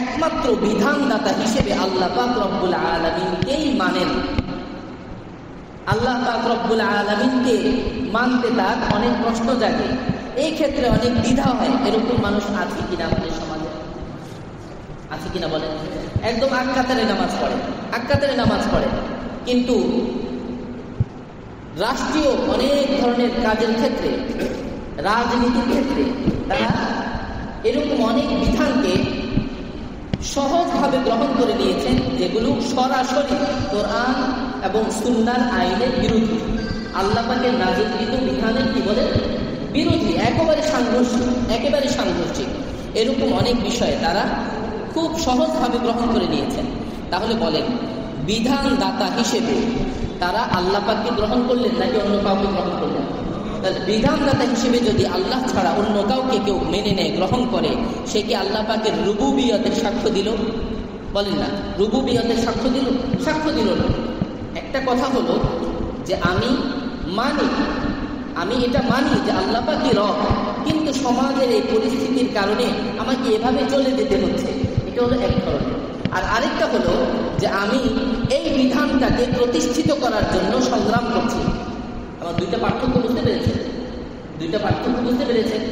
একমাত্র বিধানদাতা হিসেবে আল্লাহ পাক রব্বুল আলামিনকেই মানেন। আল্লাহ পাক রব্বুল আলামিনকে মানতে তার অনেক প্রশ্ন জাগে, এই ক্ষেত্রে অনেক দ্বিধা হয়। এরকম মানুষ আছে কিনা আমাদের সমাজে? আছে কিনা বলেন? একদম এক কাতারে নামাজ পড়ে, কিন্তু রাষ্ট্রীয় অনেক ধরনের কাজের ক্ষেত্রে, রাজনীতির ক্ষেত্রে তারা এরকম অনেক বিধানকে সহজভাবে গ্রহণ করে নিয়েছেন, যেগুলো সরাসরি কোরআন এবং সুন্নাহর আইনের বিরোধী, আল্লাহ পাকের নাযিলকৃত বিধানের কি বলে বিরোধী, একেবারে সাংঘর্ষিক। এরকম অনেক বিষয়ে তারা খুব সহজভাবে গ্রহণ করে নিয়েছেন। তাহলে বলেন, বিধানদাতা হিসেবে তারা আল্লাহ পাককে গ্রহণ করলেন নাকি অন্য কাউকে গ্রহণ করলেন? তাহলে বিধানদাতা হিসেবে যদি আল্লাহ ছাড়া অন্য কাউকে কেউ মেনে নেয়, গ্রহণ করে, সে কি আল্লাহ পাকের রুবুবিয়তের সাক্ষ্য দিল? বলেন না, রুবুবিয়তের সাক্ষ্য দিল না। একটা কথা হলো যে আমি এটা মানি যে আল্লাহ পাকই রব, কিন্তু সমাজের এই পরিস্থিতির কারণে আমাকে এভাবে চলে যেতে হচ্ছে, এটা হলো এক ধরনের। আর আরেকটা হলো যে আমি এই বিধানটাকে প্রতিষ্ঠিত করার জন্য সংগ্রাম করছি। আমার দুইটা পার্থক্য বুঝতে পেরেছেন?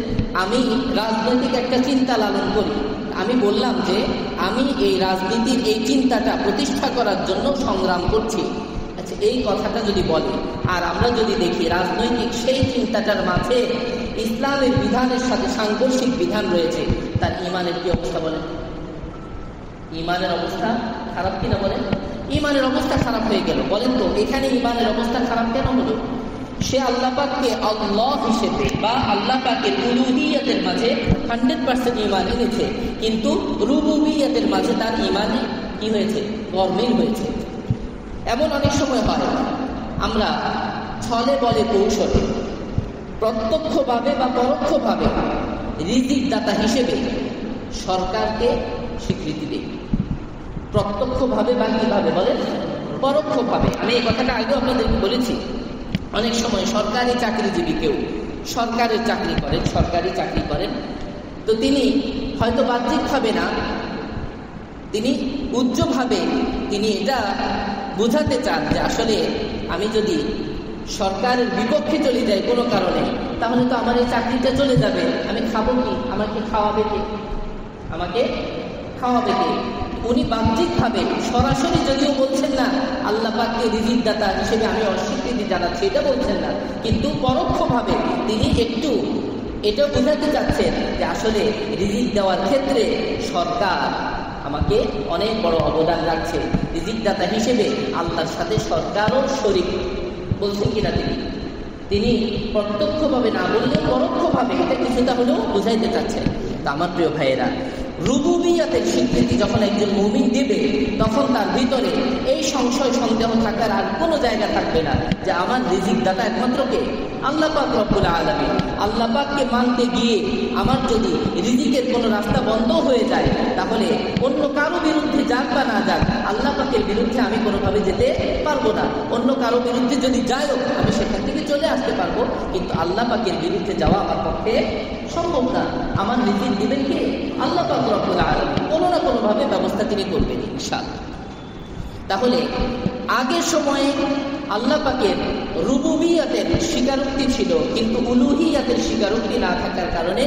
আমি রাজনৈতিক একটা চিন্তা লালন করি, আমি বললাম যে আমি এই রাজনীতির এই চিন্তাটা প্রতিষ্ঠা করার জন্য সংগ্রাম করছি। আচ্ছা, এই কথাটা যদি বলে আর আমরা যদি দেখি রাজনৈতিক সেই চিন্তাটার মাঝে ইসলামের বিধানের সাথে সাংঘর্ষিক বিধান রয়েছে, তার ঈমানের কি অবস্থা বলেন? ঈমানের অবস্থা খারাপ কিনা বলেন? ঈমানের অবস্থা খারাপ হয়ে গেল। বলেন তো, এখানে ঈমানের অবস্থা খারাপ কেন হলো? সে আল্লাহ পাককে আল্লাহ হিসেবে বা আল্লাহ পাকের উলুহিয়তের মাঝে 100% ঈমান এনেছে, কিন্তু রুবুবিয়তের মাঝে তার ঈমানে কি হয়েছে? গরমিল হয়েছে। এমন অনেক সময় হয়, আমরা ছলে বলে কৌশলে প্রত্যক্ষভাবে বা পরোক্ষভাবে রিজিক দাতা হিসেবে সরকারকে স্বীকৃতি দিই। প্রত্যক্ষভাবে বা কিভাবে বলেন? পরোক্ষভাবে। আমি এই কথাটা আগেও আপনাদেরকে বলেছি, অনেক সময় সরকারি চাকরিজীবী কেউ সরকারি চাকরি করেন, তো তিনি হয়তো বাহ্যিকভাবে না, তিনি উচ্চভাবে তিনি এটা বোঝাতে চান যে আসলে আমি যদি সরকারের বিপক্ষে চলে যাই কোনো কারণে, তাহলে তো আমার এই চাকরিটা চলে যাবে, আমি খাবো কি? আমাকে খাওয়াবে কে? উনি বাহ্যিকভাবে সরাসরি যদিও বলছেন না আল্লাহ পাককে রিজিক দাতা হিসেবে আমি অস্বীকৃতি জানাচ্ছি, এটা বলছেন না, কিন্তু পরোক্ষভাবে তিনি একটু এটা বোঝাতে চাচ্ছেন যে আসলে রিজিক দেওয়ার ক্ষেত্রে সরকার আমাকে অনেক বড় অবদান রাখছে। রিজিক দাতা হিসেবে আল্লাহর সাথে সরকারও শরীক, বলছেন কিনা তিনি প্রত্যক্ষভাবে না বললেও পরোক্ষভাবে এটা কিছুটা হলেও বুঝাইতে চাচ্ছেন। তা আমার প্রিয় ভাইয়েরা, রুবুবিয়তের স্বীকৃতি যখন একজন মুমিন দেবে, তখন তার ভিতরে এই সংশয় সন্দেহ থাকার আর কোনো জায়গা থাকবে না যে আমার রিজিক দাতা একমাত্র কে? আল্লাহ পাক রব্বুল আলামিন। আল্লাহ পাককে মানতে গিয়ে আমার যদি রিজিকের কোনো রাস্তা বন্ধ হয়ে যায়, তাহলে অন্য কারো বিরুদ্ধে যাক বা না যাক, আল্লাহ পাকের বিরুদ্ধে আমি কোনোভাবে যেতে পারবো না। অন্য কারো বিরুদ্ধে যদি যাইও, আমি সেখান থেকে চলে আসতে পারবো, কিন্তু আল্লাহ পাকের বিরুদ্ধে যাওয়া আমার পক্ষে সম্ভব না। আমার রিজিক দিবেন কে? আল্লাহ পাক রব্বুল আলামিন। কোনো না কোনোভাবে ব্যবস্থা তিনি করবেন ইনশাআল্লাহ। তাহলে আগের সময়ে আল্লাহ পাকের রুবুবিয়তের স্বীকারোক্তি ছিল, কিন্তু উলুহিয়াতের স্বীকারোক্তি না থাকার কারণে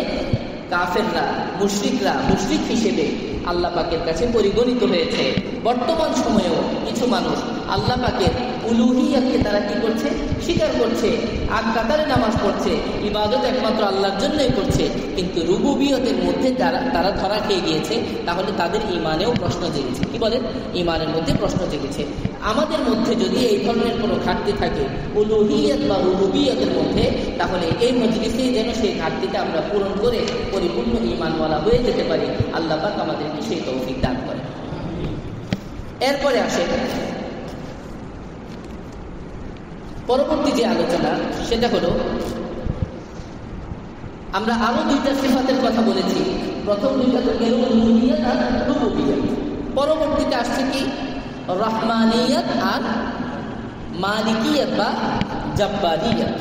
কাফেররা, মুশরিক হিসেবে আল্লাহ পাকের কাছে পরিগণিত হয়েছে। বর্তমান সময়েও কিছু মানুষ আল্লাহ পাকের উলুহিয়াতকে তারা কি করছে? স্বীকার করছে, আগ কাতারে নামাজ পড়ছে, ইবাদত একমাত্র আল্লাহর জন্যই করছে, কিন্তু রুবুবিয়তের মধ্যে তারা ধরা খেয়ে গিয়েছে। তাহলে তাদের ইমানেও প্রশ্ন জেগেছে। কি বলেন? ইমানের মধ্যে প্রশ্ন জেগেছে। আমাদের মধ্যে যদি এই ধরনের কোনো ঘাটতি থাকে উলুহিয়াত বা রুবুবিয়তের মধ্যে, তাহলে এই মজলিসে যেন সেই ঘাটতিটা আমরা পূরণ করে পরিপূর্ণ ঈমানওয়ালা হয়ে যেতে পারি। আল্লাহ পাক আমাদেরকে সেই তৌফিক দান করেন। এরপরে আসে পরবর্তী যে আলোচনা, সেটা হলো আমরা আরো দুইটা সিফাতের কথা বলেছি। প্রথম দুইটা তো গেল উলুহিয়াত আর রুবুবিয়ত। পরবর্তীতে আসছে কি? রহমানিয়ত আর মালিকিয়ত বা জাব্বারিয়ত।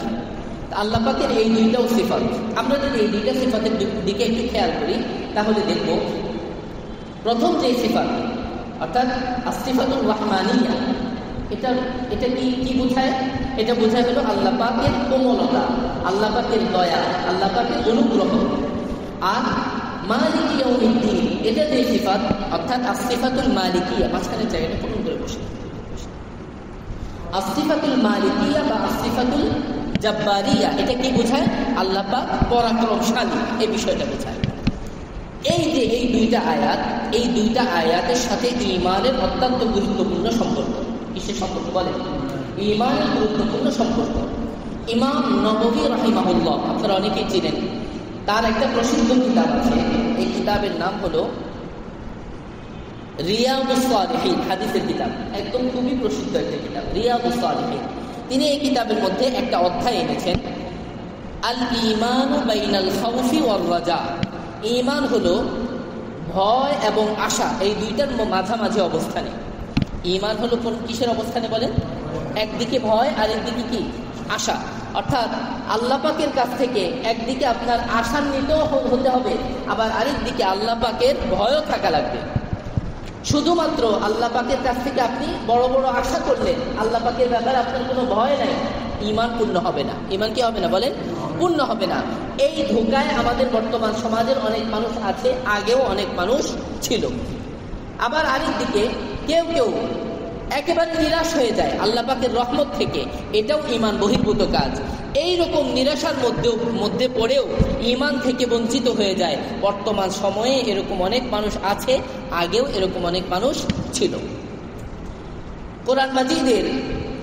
আল্লাহ পাকের এই দুইটাও সিফাত। আমরা যদি এই দুইটা সিফাতের দিকে একটু খেয়াল করি তাহলে দেখব, প্রথম যে সিফাত অর্থাৎ আসিফাতুর রহমানিয়া, এটা কি বোঝায়? এটা বোঝায় হলো আল্লাহ পাকের কোমলতা, আল্লাহ পাকের দয়া, আল্লাহ পাকের অনুগ্রহ। আর মালিক ইয়াউমিদ্দিন, এটা যে সিফাত অর্থাৎ আসিফাতুল মালিকিয়া, মাঝখানে জায়গাটা পূরণ করে বসে, আসিফাতুল মালিকিয়া বা আসিফাতুল জাব্বারিয়া, এটা কি বোঝায়? আল্লাহ পাক পরাক্রমশালী, এই বিষয়টা বোঝায়। এই যে এই দুইটা আয়াতের সাথে ঈমানের অত্যন্ত গুরুত্বপূর্ণ সম্পর্ক। কিসের সম্পর্ক বলেন? ঈমানের গুরুত্বপূর্ণ সম্পর্ক। ইমাম নববী রাহিমাহুল্লাহ, আপনারা অনেকেই চিনেন, তার একটা প্রসিদ্ধ কিতাব আছে। এই কিতাবের নাম হলো রিয়াদুস সালিহিন, হাদিসের কিতাব, একদম খুবই প্রসিদ্ধ একটা কিতাব, রিয়াদুস সালিহিন। তিনি এই কিতাবের মধ্যে একটা অধ্যায় এনেছেন, আল ঈমানু বাইনাল খাউফি ওয়ার রাজা। ঈমান হলো ভয় এবং আশা, এই দুইটার মাঝামাঝি অবস্থানে। ঈমান হলো কোন কিসের অবস্থানে বলেন? একদিকে ভয় আর একদিকে কি? আশা। অর্থাৎ আল্লাহ পাকের কাছ থেকে একদিকে আপনার আশান্বিত হতে হবে, আবার আরেক দিকে আল্লাহ পাকের ভয়ও থাকা লাগবে। শুধুমাত্র আল্লাহ পাকের কাছ থেকে আপনি বড় বড় আশা করলেন, আল্লাহ পাকের ব্যাপারে আপনার কোনো ভয় নাই, ঈমান পূর্ণ হবে না। ঈমান কি হবে না বলেন? পূর্ণ হবে না। এই ধোঁকায় আমাদের বর্তমান সমাজের অনেক মানুষ আছে, আগেও অনেক মানুষ ছিল। আবার আরেক দিকে কেউ কেউ একেবারে নিরাশ হয়ে যায় আল্লাহ পাকের রহমত থেকে, এটাও ঈমান বহির্ভূত কাজ। এই রকম নিরাশার মধ্যে পড়েও ঈমান থেকে বঞ্চিত হয়ে যায়। বর্তমান সময়ে এরকম অনেক মানুষ আছে, আগেও এরকম অনেক মানুষ ছিল। কোরআন মাজিদের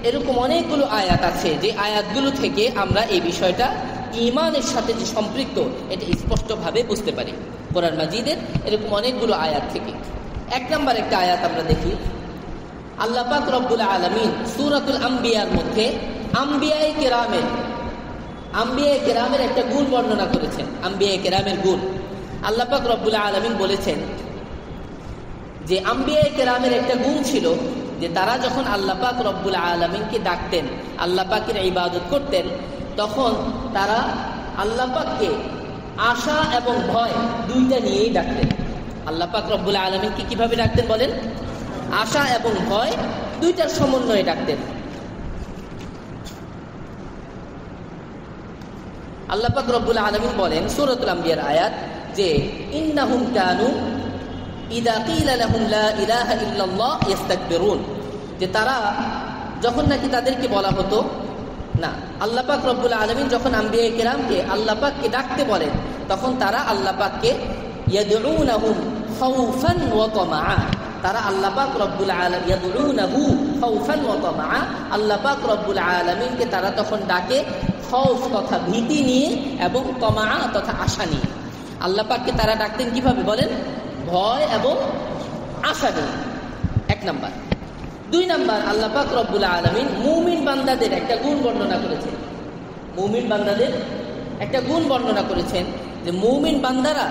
এরকম অনেকগুলো আয়াত আছে, যে আয়াতগুলো থেকে আমরা এই বিষয়টা ঈমানের সাথে যে সম্পৃক্ত, এটা স্পষ্টভাবে বুঝতে পারি। কোরআন মাজিদের এরকম অনেকগুলো আয়াত থেকে এক নম্বর একটা আয়াত আমরা দেখি, আল্লাহ পাক রব্বুল আলামিন সূরাতুল আম্বিয়ার মধ্যে আম্বিয়ায়ে কেরামের একটা গুণ বর্ণনা করেছেন। আম্বিয়ায়ে কেরামের গুণ আল্লাহ পাক রব্বুল আলামিন বলেছেন যে আম্বিয়ায়ে কেরামের একটা গুণ ছিল যে তারা যখন আল্লাহ পাক রব্বুল আলামিনকে ডাকতেন, আল্লাহ পাকের ইবাদত করতেন, তখন তারা আল্লাহ পাককে আশা এবং ভয় দুইটা নিয়েই ডাকতেন। আল্লাহ পাক রব্বুল আলামিনকে কিভাবে ডাকতেন বলেন? আশা এবং ভয় দুইটার সমন্বয়ে ডাকতেন। আল্লাহ পাক রব্বুল আলামিন বলেন সূরাতুল আম্বিয়ার আয়াত, যে ইন্নাহুম কানু ইযা কিলা লাহুম লা ইলাহা ইল্লাল্লাহ ইস্তাকবিরুন, যে তারা যখন নাকি তাদেরকে বলা হতো না, আল্লাহ পাক রব্বুল আলামিন যখন আম্বিয়া কিরামকে আল্লাহ পাককে ডাকতে বলেন, তখন তারা আল্লাহ পাককে ইয়াদউনাহুম খাউফান ওয়া তামাআ, তারা আল্লাহ পাক রব্বুল আলামিন ইয়াদউনাহু খাউফান ওয়া তামাআ, আল্লাহ পাক রব্বুল আলামিনকে তারা তখন ডাকে খৌফ তথা ভীতি নিয়ে এবং তামাআ তথা আশা নিয়ে। আল্লাহ পাককে তারা ডাকতেন কিভাবে বলেন? ভয় এবং আশা নিয়ে, এক নাম্বার। দুই নাম্বার, আল্লাহ পাক রব্বুল আলামিন মুমিন বান্দাদের একটা গুণ বর্ণনা করেছেন। মুমিন বান্দাদের একটা গুণ বর্ণনা করেছেন যে মুমিন বান্দারা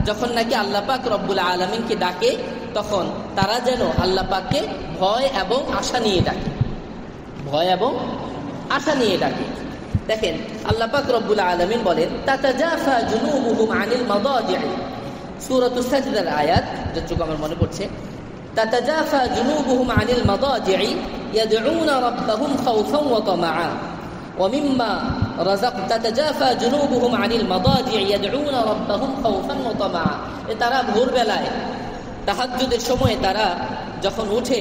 যখন নাকি আল্লাহ পাক রব্বুল আলামিনকে ডাকে, তখন তারা যেন আল্লাহ পাককে ভয় এবং আশা নিয়ে ডাকে, ভয় এবং আশা নিয়ে ডাকে। দেখেন আল্লাহ পাক রব্বুল আলামিন বলেন তাতাজাফা জুনুবুহুম আনিল মাদাজি'i, সূরাতুস সাজদার আয়াত, যতটুকু আমার মনে পড়ছে, তাতাজাফা জুনুবুহুম আনিল মাদাজি'i ইয়াদউনা রাব্বাহুম খাউফান ওয়া তামাআ ওয়া মিম্মা তাতাজাফা জুনুবুহুম আনিল মাদাজি'i ইয়াদউনা রাব্বাহুম খাউফান ওয়া তামাআ। তারা ভোরবেলায় তাহাজ্জুদের সময় তারা যখন উঠে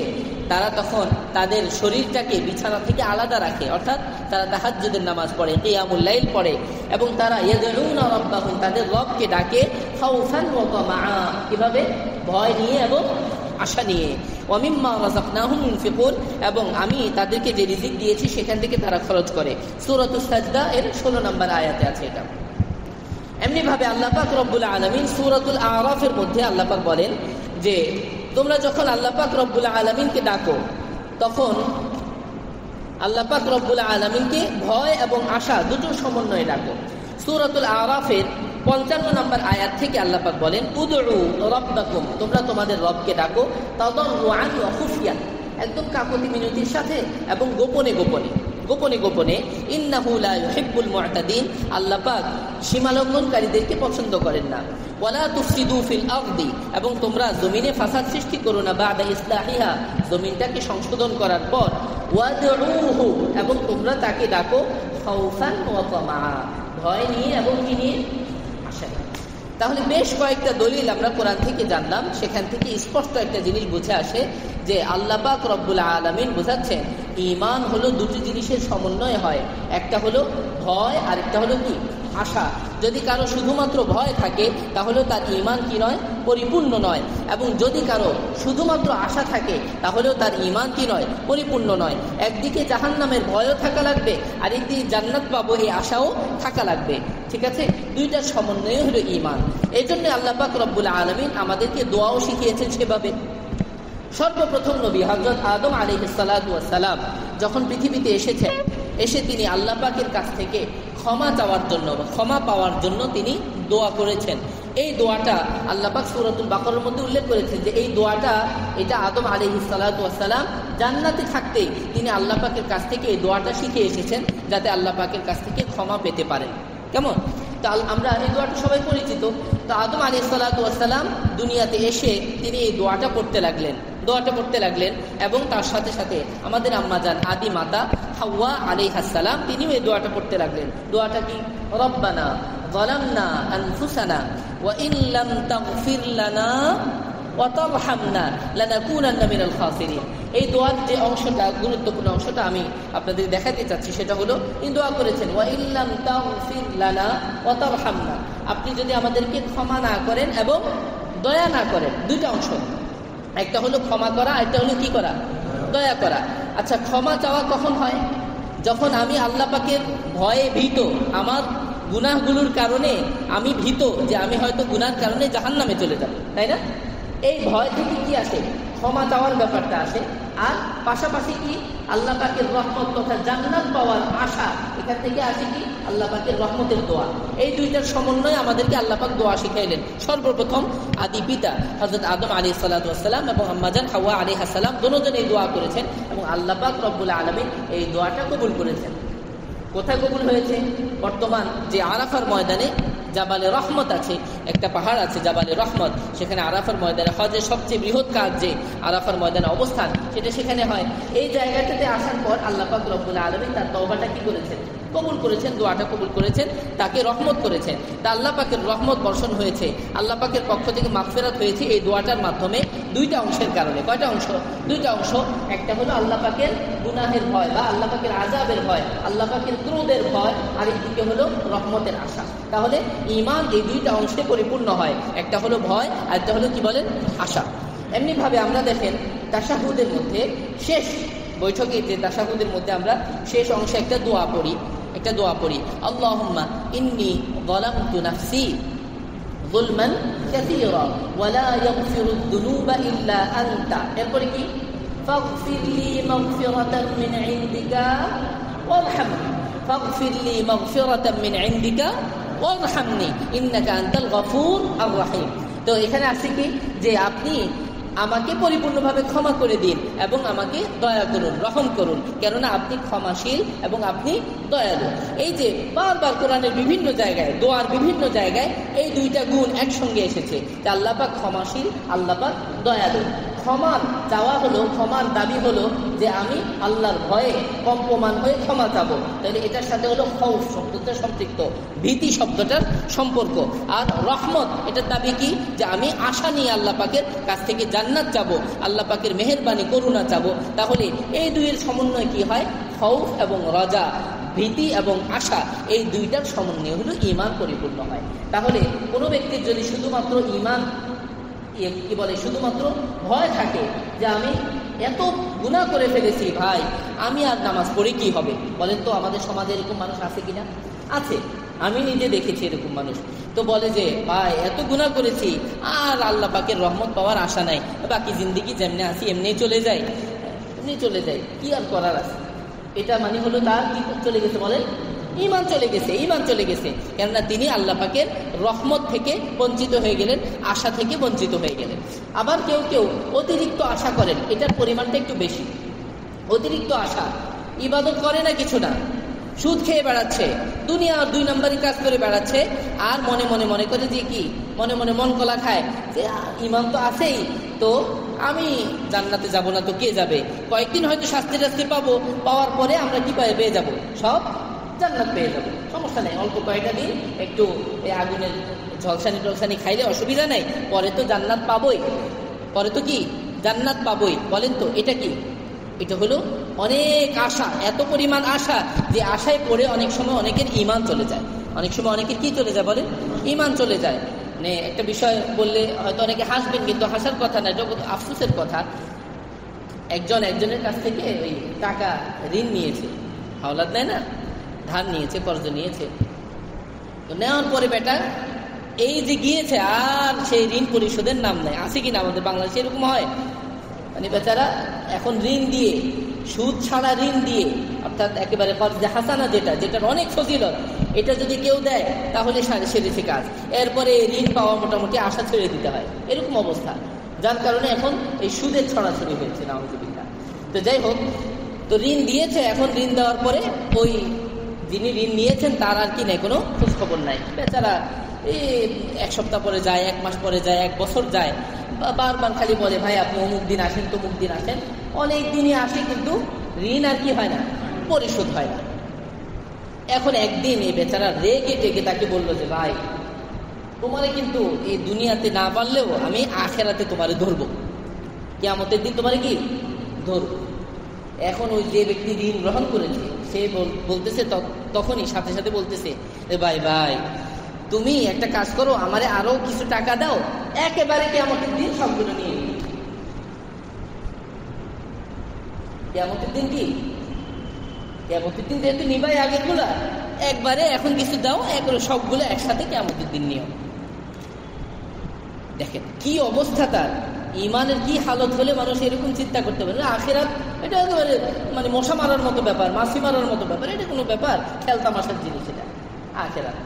তারা তখন তাদের শরীরটাকে বিছানা থেকে আলাদা রাখে, অর্থাৎ তারা তাহাজ্জুদের নামাজ পড়ে, কিয়ামুল লাইল পড়ে, এবং তারা ইয়াদউনা রাব্বাহুম, তাদের রবকে ডাকে, খাউফান ওয়া তামাআ, কিভাবে? ভয় নিয়ে এবং আশা নিয়ে। ওয়া মিম্মা রাযাকনাহুম ইউনফিকুন, এবং আমি তাদেরকে যে রিজিক দিয়েছি সেখান থেকে তারা খরচ করে। সূরাতুস সাজদা এর 16 নম্বর আয়াতে আছে এটা। এমনি ভাবে আল্লাহ পাক রব্বুল আলামিন সূরাতুল আরাফের মধ্যে আল্লাহ পাক বলেন যে তোমরা যখন আল্লাহ পাক রব্বুল আলামিনকে ডাকো তখন আল্লাহ পাক রব্বুল আলামিনকে ভয় এবং আশা দুটোর সমন্বয়ে ডাকো। সূরাতুল আরাফের 55 নম্বর আয়াত থেকে আল্লাহ পাক বলেন উদউ রাব্বাকুম, তোমরা তোমাদের রবকে ডাকো, তাদাররুআন ওয়া খুফিয়া, একদম কাকুতি মিনতির সাথে এবং গোপনে গোপনে গোপনে গোপনে। ইন্নাহু লা ইউহিব্বুল মু'তাদিন, আল্লাহ পাক সীমালঙ্ঘনকারীদেরকে পছন্দ করেন না। ওয়ালা তুফসিদু ফিল আরদি, এবং তোমরা জমিনে ফাসাদ সৃষ্টি করো না, বাদা ইসলাহিহা, জমিনটাকে সংশোধন করার পর। ওয়াদউহু, এবং তোমরা তাকে ডাকো, খাউফান ওয়া তামা, ভয় নিয়ে এবং কি নিয়ে? আশা নিয়ে। তাহলে বেশ কয়েকটা দলিল আমরা কোরআন থেকে জানলাম, সেখান থেকে স্পষ্ট একটা জিনিস বুঝে আসে যে আল্লাহ পাক রব্বুল আলামিন বোঝাচ্ছেন ঈমান হলো দুটি জিনিসের সমন্বয় হয়, একটা হলো ভয় আর একটা হলো কি? আশা। যদি কারো শুধুমাত্র ভয় থাকে তাহলে তার ঈমান কি নয়? পরিপূর্ণ নয়। এবং যদি কারো শুধুমাত্র আশা থাকে তাহলেও তার ঈমান কি নয়? পরিপূর্ণ নয়। একদিকে জাহান্নামের ভয়ও থাকা লাগবে, আর একদিকে জান্নাত পাবো এই আশাও থাকা লাগবে। ঠিক আছে, দুইটার সমন্বয় হলো ঈমান। এই জন্য আল্লাহ পাক রব্বুল আলামিন আমাদেরকে দোয়াও শিখিয়েছেন সেভাবে। সর্বপ্রথম নবী হযরত আদম আলাইহিস সালাতু ওয়াস সালাম যখন পৃথিবীতে এসেছেন, এসে তিনি আল্লাহ পাকের কাছ থেকে ক্ষমা চাওয়ার জন্য, ক্ষমা পাওয়ার জন্য তিনি দোয়া করেছেন। এই দোয়াটা আল্লাহ পাক সূরাতুল বাকারার মধ্যে উল্লেখ করেছেন যে এই দোয়াটা, এটা আদম আলাইহিস সালাতু ওয়াস সালাম জান্নাতে থাকতেই তিনি আল্লাহ পাকের কাছ থেকে এই দোয়াটা শিখে এসেছেন, যাতে আল্লাহ পাকের কাছ থেকে ক্ষমা পেতে পারেন। কেমন? তো আমরা এই দোয়াটা সবাই পরিচিত। তো আদম আলাইহিস সালাতু ওয়াস সালাম দুনিয়াতে এসে তিনি এই দোয়াটা পড়তে লাগলেন, এবং তার সাথে সাথে আমাদের আম্মাজান আদি মাতা হাওয়া আলাইহাস সালাম তিনিও এই দোয়াটা পড়তে লাগলেন। দোয়াটা কি? রব্বানা যালামনা আনফুসানা ওয়া ইন লাম তাগফির লানা ওয়া তারহামনা লানাকুনান্না মিনাল খাসিরিন। এই দোয়ার যে অংশটা, গুরুত্বপূর্ণ অংশটা আমি আপনাদের দেখাতে চাচ্ছি, সেটা হলো তিনি দোয়া করেছেন ওয়া ইন লাম তাগফির লানা ওয়া তারহামনা, আপনি যদি আমাদেরকে ক্ষমা না করেন এবং দয়া না করেন। দুইটা অংশ, একটা হলো ক্ষমা করা, একটা হলো কি করা? দয়া করা। আচ্ছা, ক্ষমা চাওয়া কখন হয়? যখন আমি আল্লাহ পাকের ভয়ে ভীত, আমার গুনাহগুলোর কারণে আমি ভীত যে আমি হয়তো গুনার কারণে জাহান্নামে চলে যাব, তাই না? এই ভয় থেকে কি আসে? ক্ষমা চাওয়ার ব্যাপারটা আসে। আর পাশাপাশি কি? আল্লাহ পাকের রহমত তথা জান্নাত পাওয়ার আশা, এখান থেকে আসে কি? আল্লাহ পাকের রহমতের দোয়া। এই দুইটার সমন্বয়ে আমাদেরকে আল্লাহ পাক দোয়া শিখাইলেন। সর্বপ্রথম আদি পিতা হযরত আদম আলাইহিস সালাতু ওয়াস সালাম এবং আম্মাজান হাওয়া আলাইহাস সালাম দুজনে এই দোয়া করেছেন, এবং আল্লাহ পাক রব্বুল আলামিন এই দোয়াটা কবুল করেছেন। কোথায় কবুল হয়েছে? বর্তমান যে আরাফার ময়দানে জাবালে রহমত আছে, একটা পাহাড় আছে জাবালে রহমত, সেখানে আরাফার ময়দানে হজের সবচেয়ে বৃহৎ কাজ যে আরাফার ময়দানে অবস্থান, সেটা সেখানে হয়। এই জায়গাটাতে আসার পর আল্লাহ পাক রব্বুল আলামিন তার তওবাটা কি করেছেন? কবুল করেছেন, দোয়াটা কবুল করেছেন, তাকে রহমত করেছেন। তা আল্লাহ পাকের রহমত বর্ষণ হয়েছে, আল্লাহ পাকের পক্ষ থেকে মাগফিরাত হয়েছে এই দোয়াটার মাধ্যমে দুইটা অংশের কারণে। কয়টা অংশ? দুইটা অংশ। একটা হলো আল্লাহ পাকের গুনাহের ভয় বা আল্লাহ পাকের আযাবের ভয়, আল্লাহ পাকের ক্রোধের ভয়, আর একদিকে হলো রহমতের আশা। তাহলে ঈমান এই দুইটা অংশে পরিপূর্ণ হয়, একটা হলো ভয় আর একটা হলো কি বলেন? আশা। এমনি ভাবে আমরা দেখেন তাশাহুদের মধ্যে শেষ বৈঠকে যে তাশাহুদের মধ্যে আমরা শেষ অংশে একটা দোয়া পড়ি, আল্লাহুম্মা ইন্নী যালামতু নাফসি যুলমান কাসীরা ওয়া লা ইয়াগফিরুদ দুনুবা ইল্লা আনতা। এরপরে কি? ফাগফিরলি মাগফিরাতাম মিন ইনদিকা ওয়ারহামনি, ফাগফিরলি মাগফিরাতাম মিন ইনদিকা ওয়ারহামনি ইন্নাকা আনতাল গফুর আর রহিম। তো এখানে আছে কি? যে আপনি আমাকে পরিপূর্ণভাবে ক্ষমা করে দিন এবং আমাকে দয়া করুন, রহম করুন, কেননা আপনি ক্ষমাশীল এবং আপনি দয়ালু। এই যে বারবার কোরআনের বিভিন্ন জায়গায়, দোয়ার বিভিন্ন জায়গায় এই দুইটা গুণ একসঙ্গে এসেছে, যে আল্লাহ পাক ক্ষমাশীল, আল্লাহ পাক দয়ালু। ক্ষমার চাওয়া হলো, ক্ষমার দাবি হলো যে আমি আল্লাহর ভয়ে কম্পমান হয়ে ক্ষমা চাবো, তাহলে এটার সাথে হলো খৌফ শব্দটা সম্পৃক্ত, ভীতি শব্দটার সম্পর্ক। আর রহমত এটার দাবি কি, যে আমি আশা নিয়ে আল্লাহ পাকের কাছ থেকে জান্নাত চাবো, আল্লাহ পাকের মেহেরবানি করুণা চাবো। তাহলে এই দুইয়ের সমন্বয় কি হয়? খৌফ এবং রজা, ভীতি এবং আশা, এই দুইটার সমন্বয় হলো ঈমান পরিপূর্ণ হয়। তাহলে কোনো ব্যক্তির যদি শুধুমাত্র ঈমান কি বলে, শুধুমাত্র ভয় থাকে যে আমি এত গুনাহ করে ফেলেছি, ভাই আমি আর নামাজ পড়ে কি হবে, বলেন তো আমাদের সমাজে এরকম মানুষ আছে কিনা? আছে, আমি নিজে দেখেছি এরকম মানুষ। তো বলে যে ভাই এত গুনাহ করেছি, আর আল্লাহ পাকের রহমত পাওয়ার আশা নাই, বাকি জিন্দিগি যেমনি আসি এমনি চলে যায়, এমনি চলে যায়, কি আর করার আছে। এটা মানে হলো তার কি চলে গেছে, বলেন ঈমান চলে গেছে, ঈমান চলে গেছে। কেননা তিনি আল্লাহ পাকের রহমত থেকে বঞ্চিত হয়ে গেলেন, আশা থেকে বঞ্চিত হয়ে গেলেন। আবার কেউ কেউ অতিরিক্ত আশা করেন, এটার পরিমাণটা একটু বেশি। অতিরিক্ত আশা, ইবাদত করে না কিছু না, সুদ খেয়ে বেড়াচ্ছে, দুনিয়া 2 নম্বরই কাজ করে বেড়াচ্ছে, আর মনে মনে মনে করে যে কি, মনে মনে মন কলা খায় যে ঈমান তো আছেই, তো আমি জান্নাতে যাব না তো কে যাবে, কয়েকদিন হয়তো শাস্তি টাস্তি পাবো, পাওয়ার পরে আমরা কি পেয়ে যাব, সব জান্নাত পেয়ে যাবো, সমস্যা নেই, অল্প কয়েকটা দিন একটু এই আগুনের ঝলসানি টলসানি খাইলে অসুবিধা নেই, পরে তো জান্নাত পাবোই, পরে তো কি জান্নাত পাবোই। বলেন তো এটা কি? এটা হলো অনেক আশা, এত পরিমাণ আশা যে আশায় পড়ে অনেক সময় অনেকের ঈমান চলে যায়, অনেক সময় অনেকের কি চলে যায় বলেন, ঈমান চলে যায়। মানে একটা বিষয় বললে হয়তো অনেকে হাসবেন, কিন্তু হাসার কথা না, এটা আফসোসের কথা। একজনের কাছ থেকে ওই টাকা ঋণ নিয়েছে, হাওলাত দেয় না, ধার নিয়েছে, কর্জ নিয়েছে। তো নেওয়ার পরে বেটা এই যে গিয়েছে, আর সেই ঋণ পরিশোধের নাম নাই। আছে কিনা আমাদের বাংলাদেশে এরকম হয়? মানে বেচারা এখন ঋণ দিয়ে, সুদ ছাড়া ঋণ দিয়ে, অর্থাৎ একেবারে কর্জে হাসানা, যেটার অনেক ফজিলত, এটা যদি কেউ দেয় তাহলে সেরেছে কাজ, এরপরে ঋণ পাওয়া মোটামুটি আশা ছেড়ে দিতে হয়, এরকম অবস্থা। যার কারণে এখন এই সুদের ছড়াছড়ি হয়েছে, নাউযুবিল্লাহ। তো যাই হোক, তো ঋণ দিয়েছে, এখন ঋণ দেওয়ার পরে ওই যিনি ঋণ নিয়েছেন তার আর কি নেই, কোনো খোঁজ খবর নাই। বেচারা এই 1 সপ্তাহ পরে যায়, 1 মাস পরে যায়, 1 বছর যায়, বারবার খালি বলে ভাই আপনি অমুক দিন আসেন, তমুক দিন আসেন, অনেক দিনই আসে, কিন্তু ঋণ আর কি হয় না, পরিশোধ হয় না। এখন একদিন এই বেচারা রেগে টেগে তাকে বললো যে ভাই তোমারে কিন্তু এই দুনিয়াতে না পারলেও আমি আখেরাতে তোমারে ধরবো, কিয়ামতের দিন তোমারে কি ধরবো। এখন ওই যে ব্যক্তি ঋণ গ্রহণ করেছে সে বলতেছে, তখনই সাথে সাথে বলতেছে ভাই তুমি একটা কাজ করো, আমারে আরো কিছু টাকা দাও, একেবারে কিয়ামতের দিন সবগুলো নিয়ে নিই। কিয়ামতের দিন কি, কিয়ামতের দিন যেহেতু নিবাই আগের গুলা, একবারে এখন কিছু দাও, একবারে সবগুলো একসাথে কিয়ামতের দিন নিও। দেখেন কি অবস্থা তার, ইমানের কি হালত হলে মানুষ এরকম চিন্তা করতে পারে। আখিরাত এটা একেবারে মানে মশা মারার মতো ব্যাপার, মাছি মারার মতো ব্যাপার, এটা কোনো ব্যাপার, খেলতামাশার জিনিস এটা আখিরাত।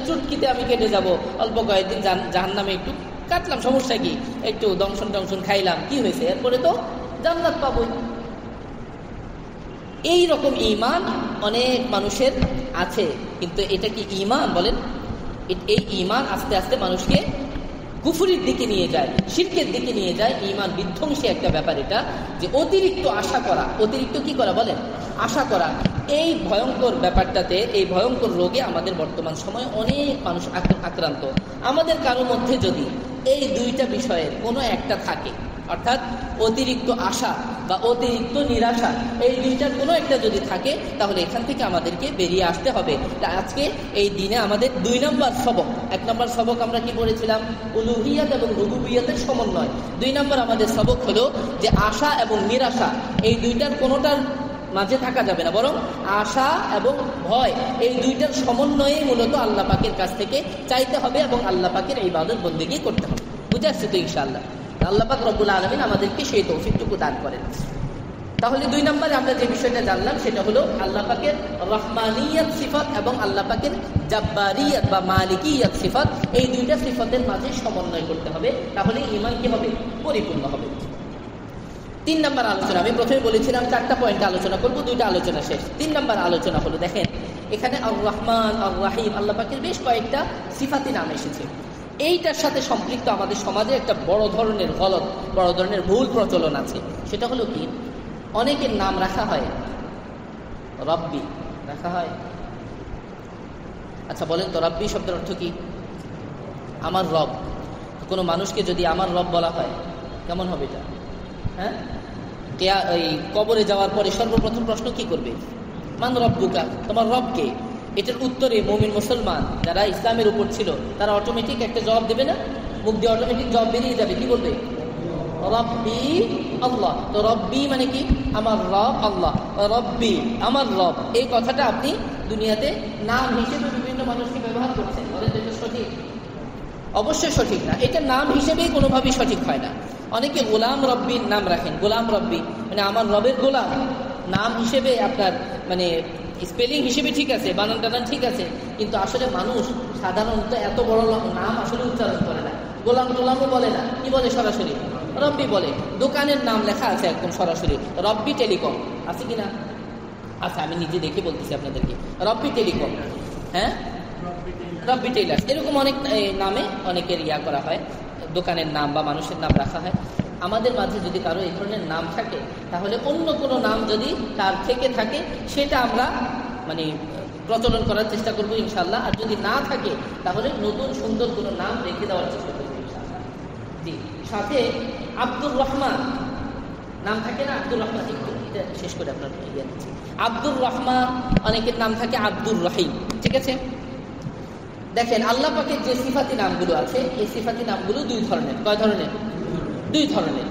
চুটকিতে আমি কেটে যাব, অল্প কয়েকদিন জাহান্নামে একটু কাটলাম, সমস্যা কি, একটু দংশন টংশন খাইলাম, কি হয়েছে, এরপরে তো জান্নাত পাবো। এই রকম ঈমান অনেক মানুষের আছে, কিন্তু এটা কি ঈমান বলেন? এই ঈমান আস্তে আস্তে মানুষকে কুফরির দিকে নিয়ে যায়, শিরকের দিকে নিয়ে যায়। ঈমান বিধ্বংসী একটা ব্যাপার এটা, যে অতিরিক্ত আশা করা, অতিরিক্ত কি করা বলেন, আশা করা। এই ভয়ঙ্কর ব্যাপারটাতে, এই ভয়ঙ্কর রোগে আমাদের বর্তমান সময়ে অনেক মানুষ আক্রান্ত। আমাদের কারো মধ্যে যদি এই দুইটা বিষয়ের কোনো একটা থাকে, অর্থাৎ অতিরিক্ত আশা বা অতিরিক্ত নিরাশা, এই দুইটার কোনো একটা যদি থাকে, তাহলে এখান থেকে আমাদেরকে বেরিয়ে আসতে হবে। আজকে এই দিনে আমাদের 2 নম্বর সবক, 1 নম্বর সবক আমরা কি পড়েছিলাম, উলুহিয়াত এবং রুবুবিয়াতের সমন্বয়। 2 নম্বর আমাদের সবক হলো যে আশা এবং নিরাশা, এই দুইটার কোনোটার মাঝে থাকা যাবে না, বরং আশা এবং ভয়, এই দুইটার সমন্বয়ে মূলত আল্লাহ পাকের কাছ থেকে চাইতে হবে এবং আল্লাহ পাকের ইবাদত বন্দেগী করতে হবে। বুঝে আসছে তো ইনশাআল্লাহ? আল্লাহ পাক রব্বুল আলামিন আমাদেরকে সেই তৌফিকটুকু দান করেন। তাহলে 2 নম্বরে আমরা যে বিষয়টা জানলাম সেটা হলো আল্লাহ পাকের রহমানিয়াত সিফাত এবং আল্লাহ পাকের জাব্বারিয়াত বা মালিকিয়াত সিফাত, এই দুইটা সিফাতের মাঝে সমন্বয় করতে হবে, তাহলে ঈমান কি হবে, পরিপূর্ণ হবে। 3 নম্বর আলোচনা, আমি প্রথমে বলেছিলাম 4টা পয়েন্ট আলোচনা করব, 2টা আলোচনা শেষ। 3 নম্বর আলোচনা হলো, দেখেন এখানে আর রহমান আর রাহিম আল্লাহ পাকের বেশ কয়েকটা সিফাতি নাম এসেছে। এইটার সাথে সম্পৃক্ত আমাদের সমাজে একটা বড় ধরনের গলত, বড় ধরনের ভুল প্রচলন আছে। সেটা হলো কি, অনেকের নাম রাখা হয় রব্বি, রাখা হয়। আচ্ছা বলেন তো, রব্বি শব্দের অর্থ কি? আমার রব। কোনো মানুষকে যদি আমার রব বলা হয় কেমন হবে এটা? হ্যাঁ, ওই কবরে যাওয়ার পরে সর্বপ্রথম প্রশ্ন কি করবে? মান রব্বুকা, তোমার রব কে? এটার উত্তরে মুমিন মুসলমান যারা ইসলামের উপর ছিল তারা অটোমেটিক একটা জবাব দেবে না? মুখ দিয়ে অটোমেটিক জবাব বেরিয়ে যাবে। কি বলবে? রব্বি আল্লাহ। তো রব্বি মানে কি? আমার রব আল্লাহ। রব্বি আমার রব, এই কথাটা আপনি দুনিয়াতে নাম হিসেবে বিভিন্ন মানুষকে ব্যবহার করছেন। বলেন এটা সঠিক? অবশ্যই সঠিক না। এটা নাম হিসেবেই কোনোভাবেই সঠিক হয় না। অনেকে গোলাম রব্বির নাম রাখেন। গোলাম রব্বি মানে আমার রবের গোলাম। নাম হিসেবে আপনার মানে স্পেলিং হিসেবে ঠিক আছে, বানান টানান ঠিক আছে, কিন্তু আসলে মানুষ সাধারণত এত বড় নাম আসলে উচ্চারণ করে না। গোলাম টোলামও বলে না, কি বলে? সরাসরি রব্বি বলে। দোকানের নাম লেখা আছে একদম সরাসরি, রব্বি টেলিকম, আছে কিনা? আচ্ছা আমি নিজে দেখে বলতেছি আপনাদেরকে, রব্বি টেলিকম, হ্যাঁ রব্বি টেইলার্স, এরকম অনেক নামে অনেকের করা হয়, দোকানের নাম বা মানুষের নাম রাখা হয়। আমাদের মাঝে যদি কারো এই ধরনের নাম থাকে, তাহলে অন্য কোনো নাম যদি তার থেকে থাকে সেটা আমরা মানে প্রচলন করার চেষ্টা করবো ইনশাল্লাহ। আর যদি না থাকে তাহলে নতুন সুন্দর কোনো নাম রেখে দেওয়ার চেষ্টা করবো ইনশাল্লাহ। জি, সাথে আব্দুর রহমান নাম থাকে না? আব্দুর রহমান, এটা শেষ করে আপনার দিচ্ছি। আব্দুর রহমান, অনেকের নাম থাকে আব্দুর রহিম, ঠিক আছে? দেখেন আল্লাহ পাকের যে সিফাতি নামগুলো আছে, এই সিফাতি নামগুলো দুই ধরনের। কয় ধরনের? দুই ধরনের।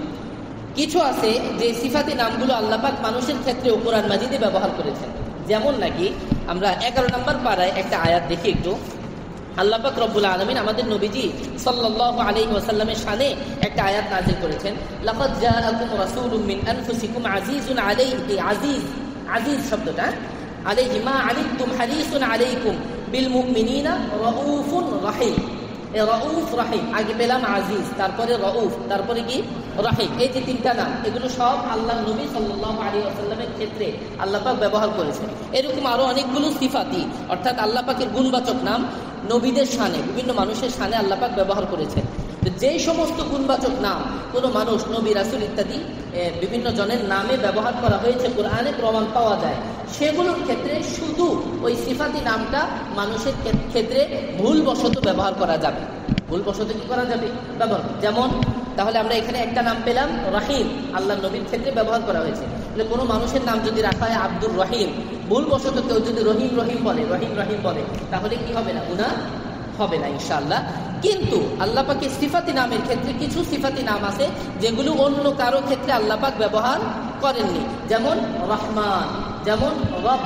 কিছু আছে যে সিফাতি নামগুলো আল্লাহ পাক মানুষের ক্ষেত্রে কোরআন মাজিদে ব্যবহার করেছেন। যেমন নাকি আমরা 11 নম্বর পারায় একটা আয়াত দেখি একটু। আল্লাহ পাক রব্বুল আলামিন আমাদের নবীজি সাল্লাল্লাহু আলাইহি ওয়াসাল্লামের শানে একটা আয়াত নাযিল করেছেন। লাকাদ জাআকুম রাসূলুম মিন আনফুসিকুম আজিজুন আলাইহি, আজিজ, আজিজ শব্দটা আলাইহি মা আনিতুম হারিসুন আলাইকুম বিল মুমিনিনা রাউফুর রহিম। রউফ রহিম, আগে পেলাম আজিজ, তারপরে রউফ, তারপরে কি রহিম। এই যে তিনটা নাম, এগুলো সব আল্লাহ নবী সাল্লাল্লাহু আলাইহি ওয়াসাল্লামের ক্ষেত্রে আল্লাহ পাক ব্যবহার করেছেন। এরকম আরো অনেকগুলো সিফাতি অর্থাৎ আল্লাহ পাকের গুণবাচক নাম নবীদের শানে, বিভিন্ন মানুষের শানে আল্লাহ পাক ব্যবহার করেছেন। যেই সমস্ত গুণবাচক নাম কোনো মানুষ, নবী, রাসূল ইত্যাদি বিভিন্ন জনের নামে ব্যবহার করা হয়েছে, কোরআনে প্রমাণ পাওয়া যায়, সেগুলোর ক্ষেত্রে শুধু ওই সিফাতি নামটা মানুষের ক্ষেত্রে ভুলবশত ব্যবহার করা যাবে। ভুলবশত কি করা যাবে? ব্যবহার। যেমন তাহলে আমরা এখানে একটা নাম পেলাম রহিম, আল্লাহ নবীর ক্ষেত্রে ব্যবহার করা হয়েছে। তাহলে কোনো মানুষের নাম যদি রাখা হয় আব্দুর রহিম, ভুলবশত কেউ যদি রহিম রহিম বলে, রহিম রহিম বলে, তাহলে কি হবে না? গুনাহ হবে না ইনশাআল্লাহ। কিন্তু আল্লাহ পাকের সিফাতি নামের ক্ষেত্রে কিছু সিফাতি নাম আছে যেগুলো অন্য কারো ক্ষেত্রে আল্লাহ পাক ব্যবহার করেননি। যেমন রহমান, যেমন রব,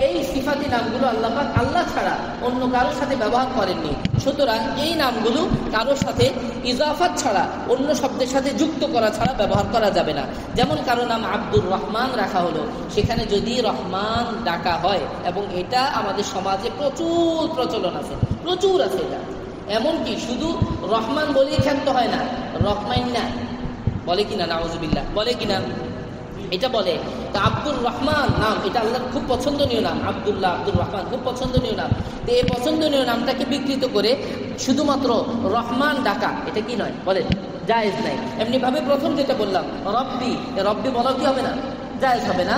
এই সিফাতি নামগুলো আল্লাহ পাক আল্লাহ ছাড়া অন্য কারোর সাথে ব্যবহার করেননি। সুতরাং এই নামগুলো কারোর সাথে ইজাফাত ছাড়া, অন্য শব্দের সাথে যুক্ত করা ছাড়া ব্যবহার করা যাবে না। যেমন কারো নাম আব্দুর রহমান রাখা হলো, সেখানে যদি রহমান ডাকা হয়, এবং এটা আমাদের সমাজে প্রচুর প্রচলন আছে, প্রচুর আছে এটা। এমনকি শুধু রহমান বলেই ক্ষান্ত হয় না, রহমান না বলে কিনা, নাউজুবিল্লাহ, বলে কিনা? এটা বলে। তো আব্দুর রহমান নাম, এটা আল্লাহর খুব পছন্দনীয় নাম। আব্দুল্লাহ, আব্দুর রহমান খুব পছন্দনীয় নাম। তো এই পছন্দনীয় নামটাকে বিকৃত করে শুধুমাত্র রহমান ডাকা, এটা কি নয়? বলে জায়েজ নাই। এমনি ভাবে প্রথম যেটা বললাম রব্বি, রব্বি বলা কি হবে না? জায়েজ হবে না।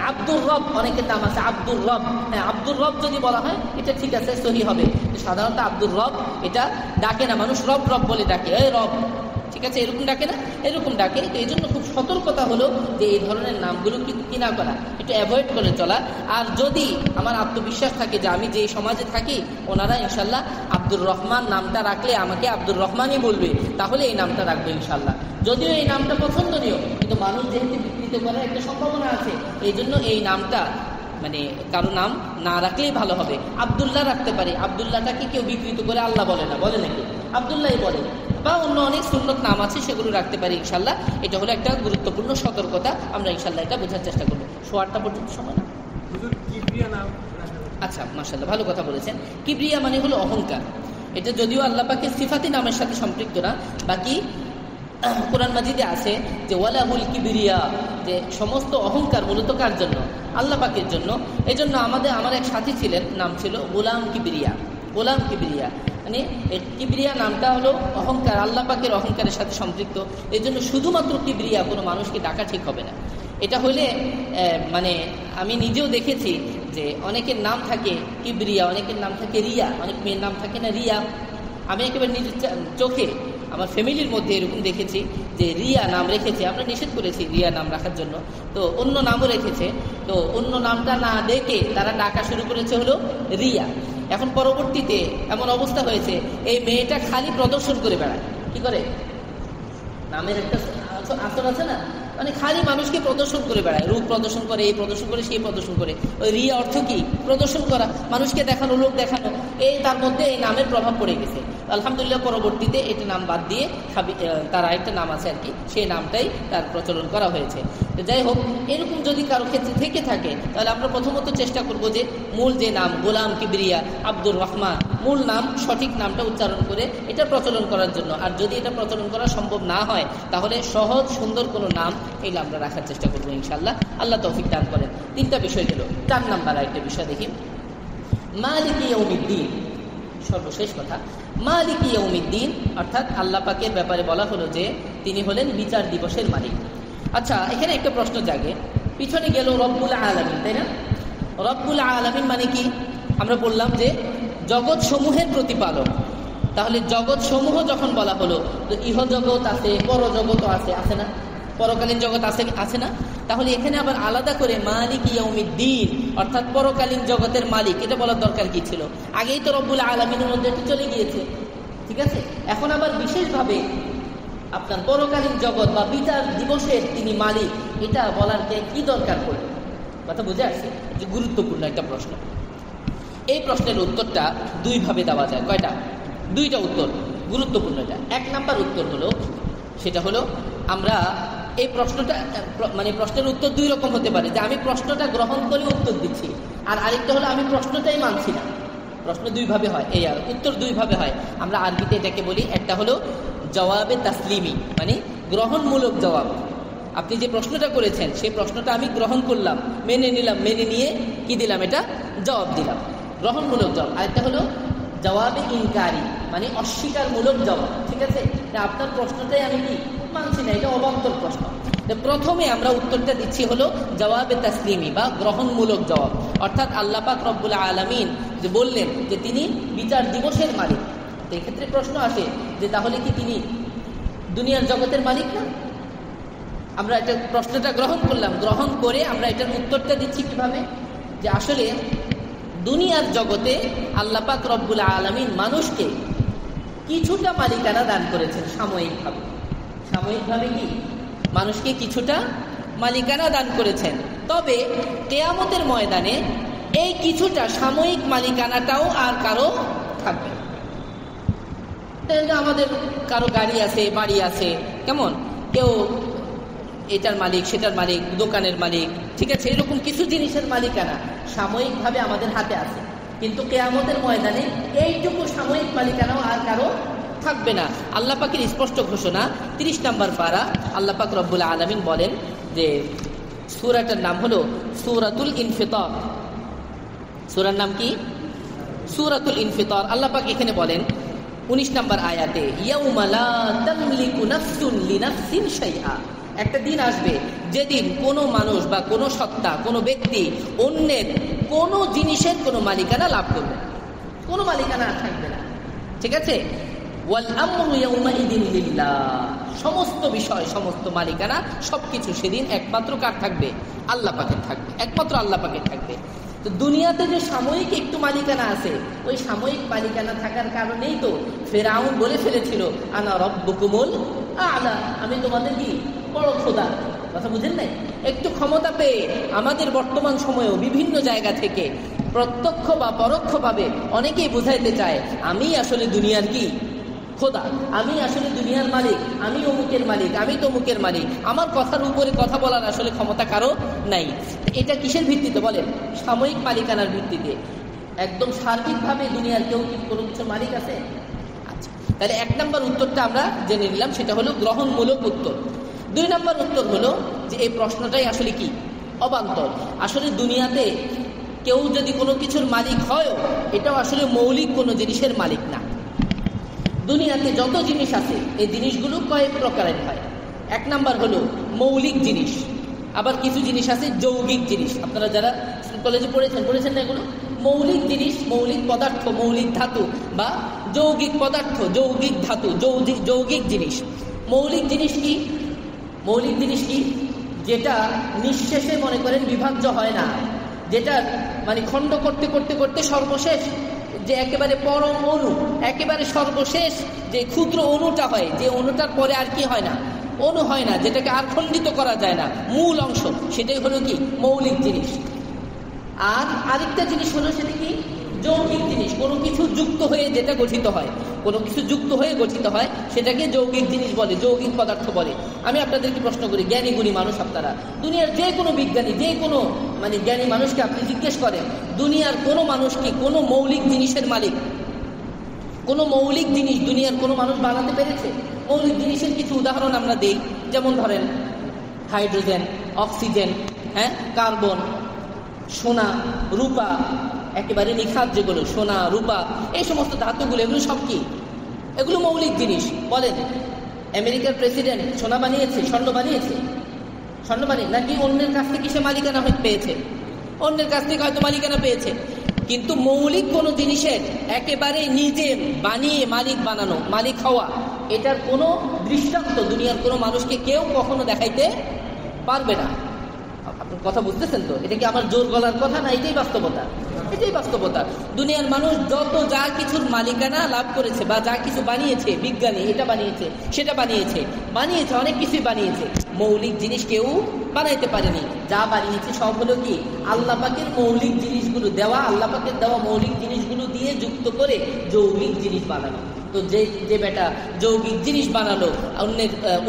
আব্দুর রব, অনেকের নাম আছে আব্দুর রব, আব্দুর রব যদি বলা হয় এটা ঠিক আছে, সহি হবে। সাধারণত আব্দুর রব এটা ডাকে না মানুষ, রব রব বলে ডাকে, এই রব, ঠিক আছে, এরকম ডাকে না, এরকম ডাকে। তো এই জন্য খুব সতর্কতা হলো যে এই ধরনের নামগুলো কি না করা, একটু অ্যাভয়েড করে চলা। আর যদি আমার আত্মবিশ্বাস থাকে যে আমি যে সমাজে থাকি ওনারা ইনশাল্লাহ আব্দুর রহমান নামটা রাখলে আমাকে আব্দুর রহমানই বলবে, তাহলে এই নামটা রাখবো ইনশাল্লাহ। যদিও এই নামটা পছন্দনীয়, কিন্তু মানুষ যেহেতু বিকৃত করার একটা সম্ভাবনা আছে, এই জন্য এই নামটা মানে কারো নাম না রাখলেই ভালো হবে। আব্দুল্লাহ রাখতে পারি, আব্দুল্লাহটাকে কেউ বিকৃত করে আল্লাহ বলে না, বলে নাকি? আব্দুল্লাহ বলে। বা অন্য অনেক সুন্নত নাম আছে, সেগুলো রাখতে পারি ইনশাল্লাহ। এটা হলো একটা গুরুত্বপূর্ণ সতর্কতা, আমরা ইনশাল্লাহ এটা বোঝার চেষ্টা করবো। 8টা পর্যন্ত সময় না? আচ্ছা, মাশাআল্লাহ, ভালো কথা বলেছেন। কিবরিয়া মানে হলো অহংকার। এটা যদিও আল্লাহ পাকের সিফাতি নামের সাথে সম্পৃক্ত না, বাকি কোরআন মাজিদে আছে যে ওয়ালাহুল কিবরিয়া, যে সমস্ত অহংকার মূলত কার জন্য? আল্লাহ পাকের জন্য। এই জন্য আমার এক সাথী ছিলেন, নাম ছিল গোলাম কিবরিয়া। গোলাম কিবরিয়া মানে কিবরিয়া নামটা হলো অহংকার, আল্লাহ পাকের অহংকারের সাথে সম্পৃক্ত। এই জন্য শুধুমাত্র কিবরিয়া কোনো মানুষকে ডাকা ঠিক হবে না। এটা হলে মানে আমি নিজেও দেখেছি যে অনেকের নাম থাকে কিবরিয়া, অনেকের নাম থাকে রিয়া, অনেক মেয়ের নাম থাকে না রিয়া। আমি একেবারে নিজের চোখে আমার ফ্যামিলির মধ্যে এরকম দেখেছি যে রিয়া নাম রেখেছে, আমরা নিষেধ করেছি রিয়া নাম রাখার জন্য, তো অন্য নামও রেখেছে। তো অন্য নামটা না দেখে তারা ডাকা শুরু করেছে হলো রিয়া। এখন পরবর্তীতে এমন অবস্থা হয়েছে এই মেয়েটা খালি প্রদর্শন করে বেড়ায়। কি করে? নামের একটা আসর আছে না, মানে খালি মানুষকে প্রদর্শন করে বেড়ায়, রূপ প্রদর্শন করে, এই প্রদর্শন করে, সেই প্রদর্শন করে। ওই রিয়া অর্থ কি? প্রদর্শন করা, মানুষকে দেখানো, লোক দেখানো। এই তার মধ্যে এই নামের প্রভাব পড়ে গেছে। আলহামদুলিল্লাহ পরবর্তীতে এটা নাম বাদ দিয়ে তার আরেকটা নাম আছে আর কি, সেই নামটাই তার প্রচলন করা হয়েছে। যাই হোক, এরকম যদি কারো ক্ষেত্রে থেকে থাকে তাহলে আমরা প্রথমত চেষ্টা করব যে মূল যে নাম গোলাম কিবরিয়া আব্দুর রহমান, মূল নাম সঠিক নামটা উচ্চারণ করে এটা প্রচলন করার জন্য। আর যদি এটা প্রচলন করা সম্ভব না হয় তাহলে সহজ সুন্দর কোনো নাম এইগুলো আমরা রাখার চেষ্টা করবো ইনশাআল্লাহ। আল্লাহ তৌফিক দান করেন। 3টা বিষয় গেল। 4 নাম্বার আরেকটা বিষয় দেখি, মালিক ইয়াউমিদ্দিন। সর্বশেষ কথা, মালিক ইয়াউমিদ্দিন অর্থাৎ আল্লাহ পাকের ব্যাপারে বলা হলো যে তিনি হলেন বিচার দিবসের মালিক। আচ্ছা, এখানে একটা প্রশ্ন জাগে, পিছনে গেল রব্বুল আলামিন, তাই না? রব্বুল আলামিন মানে কি? আমরা বললাম যে জগৎ সমূহের প্রতিপালক। তাহলে জগৎ সমূহ যখন বলা হলো, তো ইহজগৎ আছে, পরজগৎ আছে, আছে না? পরকালীন জগৎ আছে, আছে না? তাহলে এখানে আবার আলাদা করে মালিক ইয়াউমিদ্দিন অর্থাৎ পরকালীন জগতের মালিক, এটা বলার দরকার কি ছিল? আগেই তো রব্বুল আলামিনের মধ্যে চলে গিয়েছে, ঠিক আছে? এখন আবার বিশেষভাবে আপনার পরকালীন জগৎ বা বিচার দিবসের তিনি মালিক, এটা বলার কি দরকার পড়বে? কথা বুঝে আসছে? যে গুরুত্বপূর্ণ একটা প্রশ্ন। এই প্রশ্নের উত্তরটা 2 ভাবে দেওয়া যায়। কয়টা? 2টা উত্তর, গুরুত্বপূর্ণ। এটা 1 নাম্বার উত্তর হলো, সেটা হলো আমরা এই প্রশ্নটা মানে প্রশ্নের উত্তর 2 রকম হতে পারে, যে আমি প্রশ্নটা গ্রহণ করে উত্তর দিচ্ছি, আর আরেকটা হলো আমি প্রশ্নটাই মানছি না। প্রশ্ন 2 ভাবে হয়, এই আর উত্তর 2 ভাবে হয়। আমরা আরবিতে এটাকে বলি, একটা হলো জবাবে তাসলিমি, মানে গ্রহণমূলক জবাব। আপনি যে প্রশ্নটা করেছেন সেই প্রশ্নটা আমি গ্রহণ করলাম, মেনে নিলাম, মেনে নিয়ে কি দিলাম? এটা জবাব দিলাম, গ্রহণমূলক জবাব। আরেকটা হলো জবাবে ইনকারি, মানে অস্বীকারমূলক জবাব। ঠিক আছে, আপনার প্রশ্নটাই আমি কি মানছি না, এটা অবান্তর প্রশ্ন। প্রথমে আমরা উত্তরটা দিচ্ছি হলো জবাবে তাসলিমি বা গ্রহণমূলক জবাব। অর্থাৎ আল্লাহ পাক রব্বুল আলামিন যে বললেন যে তিনি বিচার দিবসের মালিক, এই ক্ষেত্রে প্রশ্ন আসে যে তাহলে কি তিনি দুনিয়ার জগতের মালিক না? আমরা এটা প্রশ্নটা গ্রহণ করলাম, গ্রহণ করে আমরা এটার উত্তরটা দিচ্ছি কিভাবে? যে আসলে দুনিয়ার জগতে আল্লাহ পাক রব্বুল আলামিন মানুষকে কিছুটা মালিকানা দান করেছেন সাময়িকভাবে। সাময়িকভাবে কি মানুষকে কিছুটা মালিকানা দান করেছেন, তবে কিয়ামতের ময়দানে এই কিছুটা সাময়িক মালিকানাটাও আর কারো থাকবে না। আমাদের কারো গাড়ি আছে, বাড়ি আছে, কেমন কেউ এটার মালিক, সেটার মালিক, দোকানের মালিক, ঠিক আছে, এরকম কিছু জিনিসের মালিকানা সাময়িকভাবে আমাদের হাতে আছে, কিন্তু কিয়ামতের ময়দানে এইটুকু সাময়িক মালিকানাও আর কারো থাকবে না। আল্লাহ পাকের স্পষ্ট ঘোষণা 30 নম্বর পারা। আল্লাহ পাক রব্বুল আলামিন বলেন যে সূরাটার নাম হলো সূরাতুল ইনফিতার। সূরার নাম কি? সূরাতুল ইনফিতার। আল্লাহ পাক এখানে বলেন 19 নম্বর আয়াতে, ইয়াউমা লা তামলিকু নাফসুন লিনাফসিন শাইআ। একটা দিন আসবে যেদিন কোনো মানুষ বা কোনো সত্তা, কোনো ব্যক্তি অন্যের কোনো জিনিসের কোনো মালিকানা লাভ করবে না, কোনো মালিকানা থাকবে না। ঠিক আছে, ওয়াল আমরু ইয়াউমাইদিন লিল্লাহ। সমস্ত বিষয়, সমস্ত মালিকানা, সবকিছু সেদিন একমাত্র কার থাকবে? আল্লাহ পাকের থাকবে, একমাত্র আল্লাহ পাকের থাকবে। তো দুনিয়াতে যে সাময়িক একটু মালিকানা আছে, ওই সাময়িক মালিকানা থাকার কারণেই তো ফেরাউন বলে ফেলেছিল আনা রব্বুকুমুল আ'লা, আমি তোমাদের কি বড় খোদা। কথা বুঝেন নাই? একটু ক্ষমতা পেয়ে আমাদের বর্তমান সময়েও বিভিন্ন জায়গা থেকে প্রত্যক্ষ বা পরোক্ষভাবে অনেকেই বুঝাইতে চায় আমি আসলে দুনিয়ার কি খোদা, আমি আসলে দুনিয়ার মালিক, আমি অমুকের মালিক, আমি তমুকের মালিক, আমার কথার উপরে কথা বলার আসলে ক্ষমতা কারো নাই। এটা কিসের ভিত্তিতে বলেন? সাময়িক মালিকানার ভিত্তিতে। একদম সার্বিকভাবে দুনিয়ার কেউ কি কোনো কিছুর মালিক আছে? আচ্ছা, তাহলে 1 নম্বর উত্তরটা আমরা জেনে নিলাম, সেটা হলো গ্রহণমূলক উত্তর। 2 নম্বর উত্তর হলো যে এই প্রশ্নটাই আসলে কি অবান্তর। আসলে দুনিয়াতে কেউ যদি কোনো কিছুর মালিক হয়, এটাও আসলে মৌলিক কোনো জিনিসের মালিক না। দুনিয়াতে যত জিনিস আছে এই জিনিসগুলো কয়েক প্রকারের হয়। এক নাম্বার হলো মৌলিক জিনিস, আবার কিছু জিনিস আছে যৌগিক জিনিস। আপনারা যারা কলেজে পড়েছেন না এগুলো? মৌলিক জিনিস, মৌলিক পদার্থ, মৌলিক ধাতু বা যৌগিক পদার্থ, যৌগিক ধাতু, যৌগিক জিনিস। মৌলিক জিনিস কি? মৌলিক জিনিস কি? যেটা নিঃশেষে মনে করেন বিভাজ্য হয় না, যেটা মানে খণ্ড করতে করতে করতে সর্বশেষ যে একেবারে পরম অণু, একেবারে সর্বশেষ যে ক্ষুদ্র অণুটা হয়, যে অণুটার পরে আর কি হয় না, অণু হয় না, যেটাকে আর খণ্ডিত করা যায় না, মূল অংশ, সেটাই হলো কি মৌলিক জিনিস। আর আরেকটা জিনিস হলো সেটা কি যৌগিক জিনিস, কোনো কিছু যুক্ত হয়ে যেটা গঠিত হয়, কোনো কিছু যুক্ত হয়ে গঠিত হয় সেটাকে যৌগিক জিনিস বলে, যৌগিক পদার্থ বলে। আমি আপনাদেরকে প্রশ্ন করি, জ্ঞানী গুণী মানুষ আপনারা, দুনিয়ার যে কোনো বিজ্ঞানী, যে কোনো মানে জ্ঞানী মানুষকে আপনি জিজ্ঞেস করেন, দুনিয়ার কোনো মানুষ কি কোনো মৌলিক জিনিসের মালিক? কোনো মৌলিক জিনিস দুনিয়ার কোনো মানুষ বানাতে পেরেছে? মৌলিক জিনিসের কিছু উদাহরণ আমরা দেই, যেমন ধরেন হাইড্রোজেন, অক্সিজেন, কার্বন, সোনা, রূপা, একেবারে নিখাত যেগুলো সোনা, রূপা, এই সমস্ত ধাতুগুলো, এগুলো সব কি? এগুলো মৌলিক জিনিস। বলেন, আমেরিকার প্রেসিডেন্ট সোনা বানিয়েছে, স্বর্ণ বানিয়েছে? স্বর্ণ বানিয়ে নাকি অন্যের কাছ থেকে সে মালিকানা পেয়েছে? অন্যের কাছ থেকে হয়তো মালিকানা পেয়েছে, কিন্তু মৌলিক কোনো জিনিসের একেবারে নিজে বানিয়ে মালিক বানানো, মালিক হওয়া, এটার কোনো দৃষ্টান্ত দুনিয়ার কোনো মানুষকে কেউ কখনো দেখাইতে পারবে না। আপনার কথা বুঝতেছেন তো? এটা কি আমার জোর গলার কথা না? এটাই বাস্তবতা, এটাই বাস্তবতা। দুনিয়ার মানুষ যত যা কিছুর মালিকানা লাভ করেছে বা যা কিছু বানিয়েছে, বিজ্ঞানী এটা বানিয়েছে, সেটা বানিয়েছে, অনেক কিছুই বানিয়েছে, মৌলিক জিনিস কেউ বানাইতে পারেনি। যা বানিয়েছে সব হলো কি আল্লাহ পাকের মৌলিক জিনিসগুলো দেওয়া, আল্লাহ পাকের দেওয়া মৌলিক জিনিসগুলো দিয়ে যুক্ত করে যৌগিক জিনিস বানানো। তো যে বেটা যৌগিক জিনিস বানালো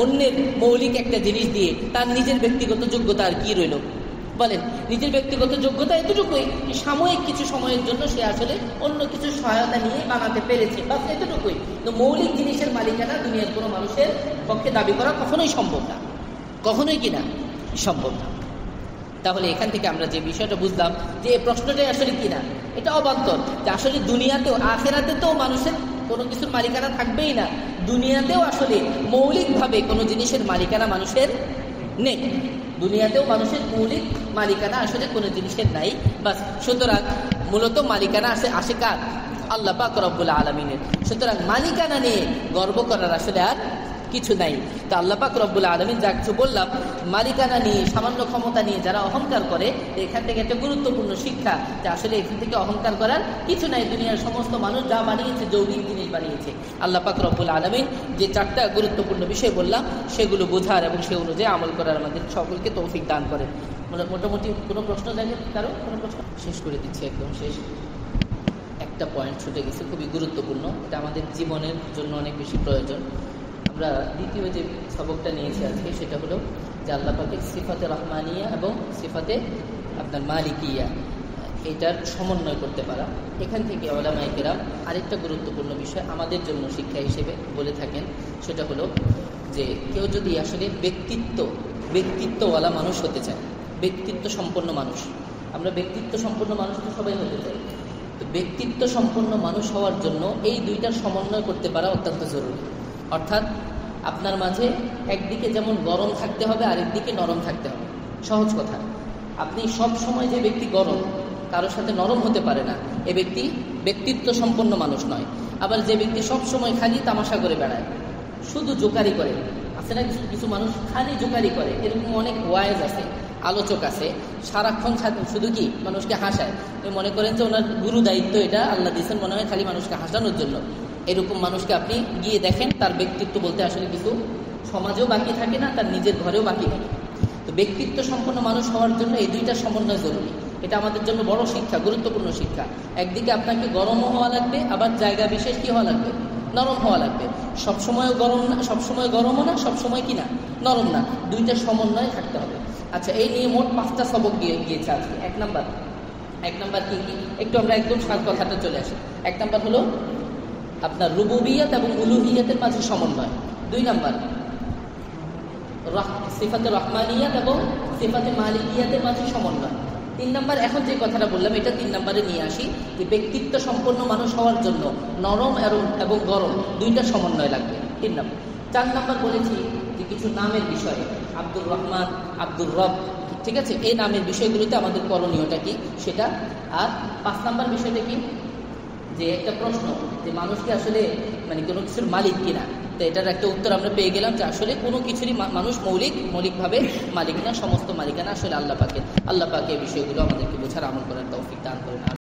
অন্যের মৌলিক একটা জিনিস দিয়ে, তার নিজের ব্যক্তিগত যোগ্যতা আর কি রইল? বলেন, নিজের ব্যক্তিগত যোগ্যতা এতটুকুই, সাময়িক কিছু সময়ের জন্য সে আসলে অন্য কিছু সহায়তা নিয়ে বানাতে পেরেছে, বাস এতটুকুই। তো মৌলিক জিনিসের মালিকানা দুনিয়ার কোনো মানুষের পক্ষে দাবি করা কখনোই সম্ভব না, কখনোই কিনা সম্ভব না। তাহলে এখান থেকে আমরা যে বিষয়টা বুঝলাম যে এই প্রশ্নটাই আসলে কিনা, এটা অবান্তর, যে আসলে দুনিয়াতেও আখেরাতেও মানুষের কোনো কিছুর মালিকানা থাকবেই না, দুনিয়াতেও আসলে মৌলিকভাবে কোনো জিনিসের মালিকানা মানুষের নেই, দুনিয়াতেও মানুষের মৌলিক মালিকানা আসলে কোনো জিনিসের নাই। বাস, সুতরাং মূলত মালিকানা আসে কার? আল্লাহ পাক রব্বুল আলামিনের। সুতরাং মালিকানা নিয়ে গর্ব করার আসলে আর কিছু নাই। তো আল্লাহ পাক রব্বুল আলামিন যা কিছু বললাম, মালিকানা নিয়ে, সামান্য ক্ষমতা নিয়ে যারা অহংকার করে, এখান থেকে একটা গুরুত্বপূর্ণ শিক্ষা যে আসলে এখান থেকে অহংকার করার কিছু নাই। দুনিয়ার সমস্ত মানুষ যা বানিয়েছে যৌগিক জিনিস বানিয়েছে। আল্লাহ পাক রব্বুল আলামিন যে চারটা গুরুত্বপূর্ণ বিষয় বললাম সেগুলো বোঝার এবং সে অনুযায়ী আমল করার আমাদের সকলকে তৌফিক দান করেন। মোটামুটি কোনো প্রশ্ন দেখেন কারো? কোনো প্রশ্ন? শেষ করে দিচ্ছি, একদম শেষ। একটা পয়েন্ট ছুটে গেছে, খুবই গুরুত্বপূর্ণ, এটা আমাদের জীবনের জন্য অনেক বেশি প্রয়োজন। আমরা দ্বিতীয় যে সবকটা নিয়েছি আজকে সেটা হলো যে আল্লাহ পাকের সিফাতে রহমানিয়া এবং সিফাতে আপনার মালিকিয়া, এটার সমন্বয় করতে পারা। এখান থেকে উলামায়ে কেরাম আরেকটা গুরুত্বপূর্ণ বিষয় আমাদের জন্য শিক্ষা হিসেবে বলে থাকেন, সেটা হলো যে কেউ যদি আসলে ব্যক্তিত্বওয়ালা মানুষ হতে চায়, ব্যক্তিত্ব সম্পন্ন মানুষ, আমরা ব্যক্তিত্ব সম্পন্ন মানুষ তো সবাই হতে চাই, তো ব্যক্তিত্ব সম্পন্ন মানুষ হওয়ার জন্য এই দুইটার সমন্বয় করতে পারা অত্যন্ত জরুরি। অর্থাৎ আপনার মাঝে একদিকে যেমন গরম থাকতে হবে, আরেকদিকে নরম থাকতে হবে। সহজ কথা, আপনি সব সময় যে ব্যক্তি গরম, কারোর সাথে নরম হতে পারে না, এ ব্যক্তি ব্যক্তিত্ব সম্পন্ন মানুষ নয়। আবার যে ব্যক্তি সব সময় খালি তামাশা করে বেড়ায়, শুধু জোকারি করে, আছে না কিছু মানুষ খালি জোকারি করে, এরকম অনেক ওয়াইজ আছে, আলোচক আছে, সারাক্ষণ শুধু কি মানুষকে হাসায়। মনে করেন যে ওনার গুরু দায়িত্ব এটা আল্লাহ দিয়েছেন মনে হয় খালি মানুষকে হাসানোর জন্য। এরকম মানুষকে আপনি গিয়ে দেখেন, তার ব্যক্তিত্ব বলতে আসলে কিছু সমাজেও বাকি থাকে না, তার নিজের ঘরেও বাকি থাকে। তো ব্যক্তিত্ব সম্পন্ন মানুষ হওয়ার জন্য এই দুইটা সমন্বয় জরুরি। এটা আমাদের জন্য বড় শিক্ষা, গুরুত্বপূর্ণ শিক্ষা। একদিকে আপনাকে গরমও হওয়া লাগবে, আবার জায়গা বিশেষ কি হওয়া লাগবে, নরম হওয়া লাগবে। সবসময় গরম না, সবসময় গরমও না, সবসময় কি না নরম না, দুইটা সমন্বয় থাকতে হবে। আচ্ছা, এই নিয়ে মোট 5টা সবক গিয়েছে আজকে। এক নাম্বার কি একটু আমরা একদম সার কথাটা চলে আসি। 1 নাম্বার হলো আপনার রুবুবিয়ত এবং উলুহিয়তের মাঝে সমন্বয়। 2 নাম্বার সিফাতে রহমানিয়াত এবং সিফাতে মালিকিয়াতের মাঝে সমন্বয়। 3 নাম্বার, এখন যে কথাটা বললাম এটা 3 নাম্বারে নিয়ে আসি, যে ব্যক্তিত্ব সম্পন্ন মানুষ হওয়ার জন্য নরম এবং গরম দুইটা সমন্বয় লাগবে। 3 নাম্বার। 4 নাম্বার বলেছি যে কিছু নামের বিষয়ে, আব্দুর রহমান, আব্দুর রব, ঠিক আছে, এই নামের বিষয়গুলোতে আমাদের করণীয়টা কি সেটা। আর 5 নাম্বার বিষয়টা কি, যে একটা প্রশ্ন যে মানুষকে আসলে মানে কোনো কিছুর মালিক কিনা, তো এটার একটা উত্তর আমরা পেয়ে গেলাম যে আসলে কোনো কিছুরই মানুষ মৌলিকভাবে মালিক না, সমস্ত মালিকানা আসলে আল্লাহ পাকের। আল্লাহ পাক এই বিষয়গুলো আমাদেরকে বোঝার, আমল করার তৌফিক দান করেন।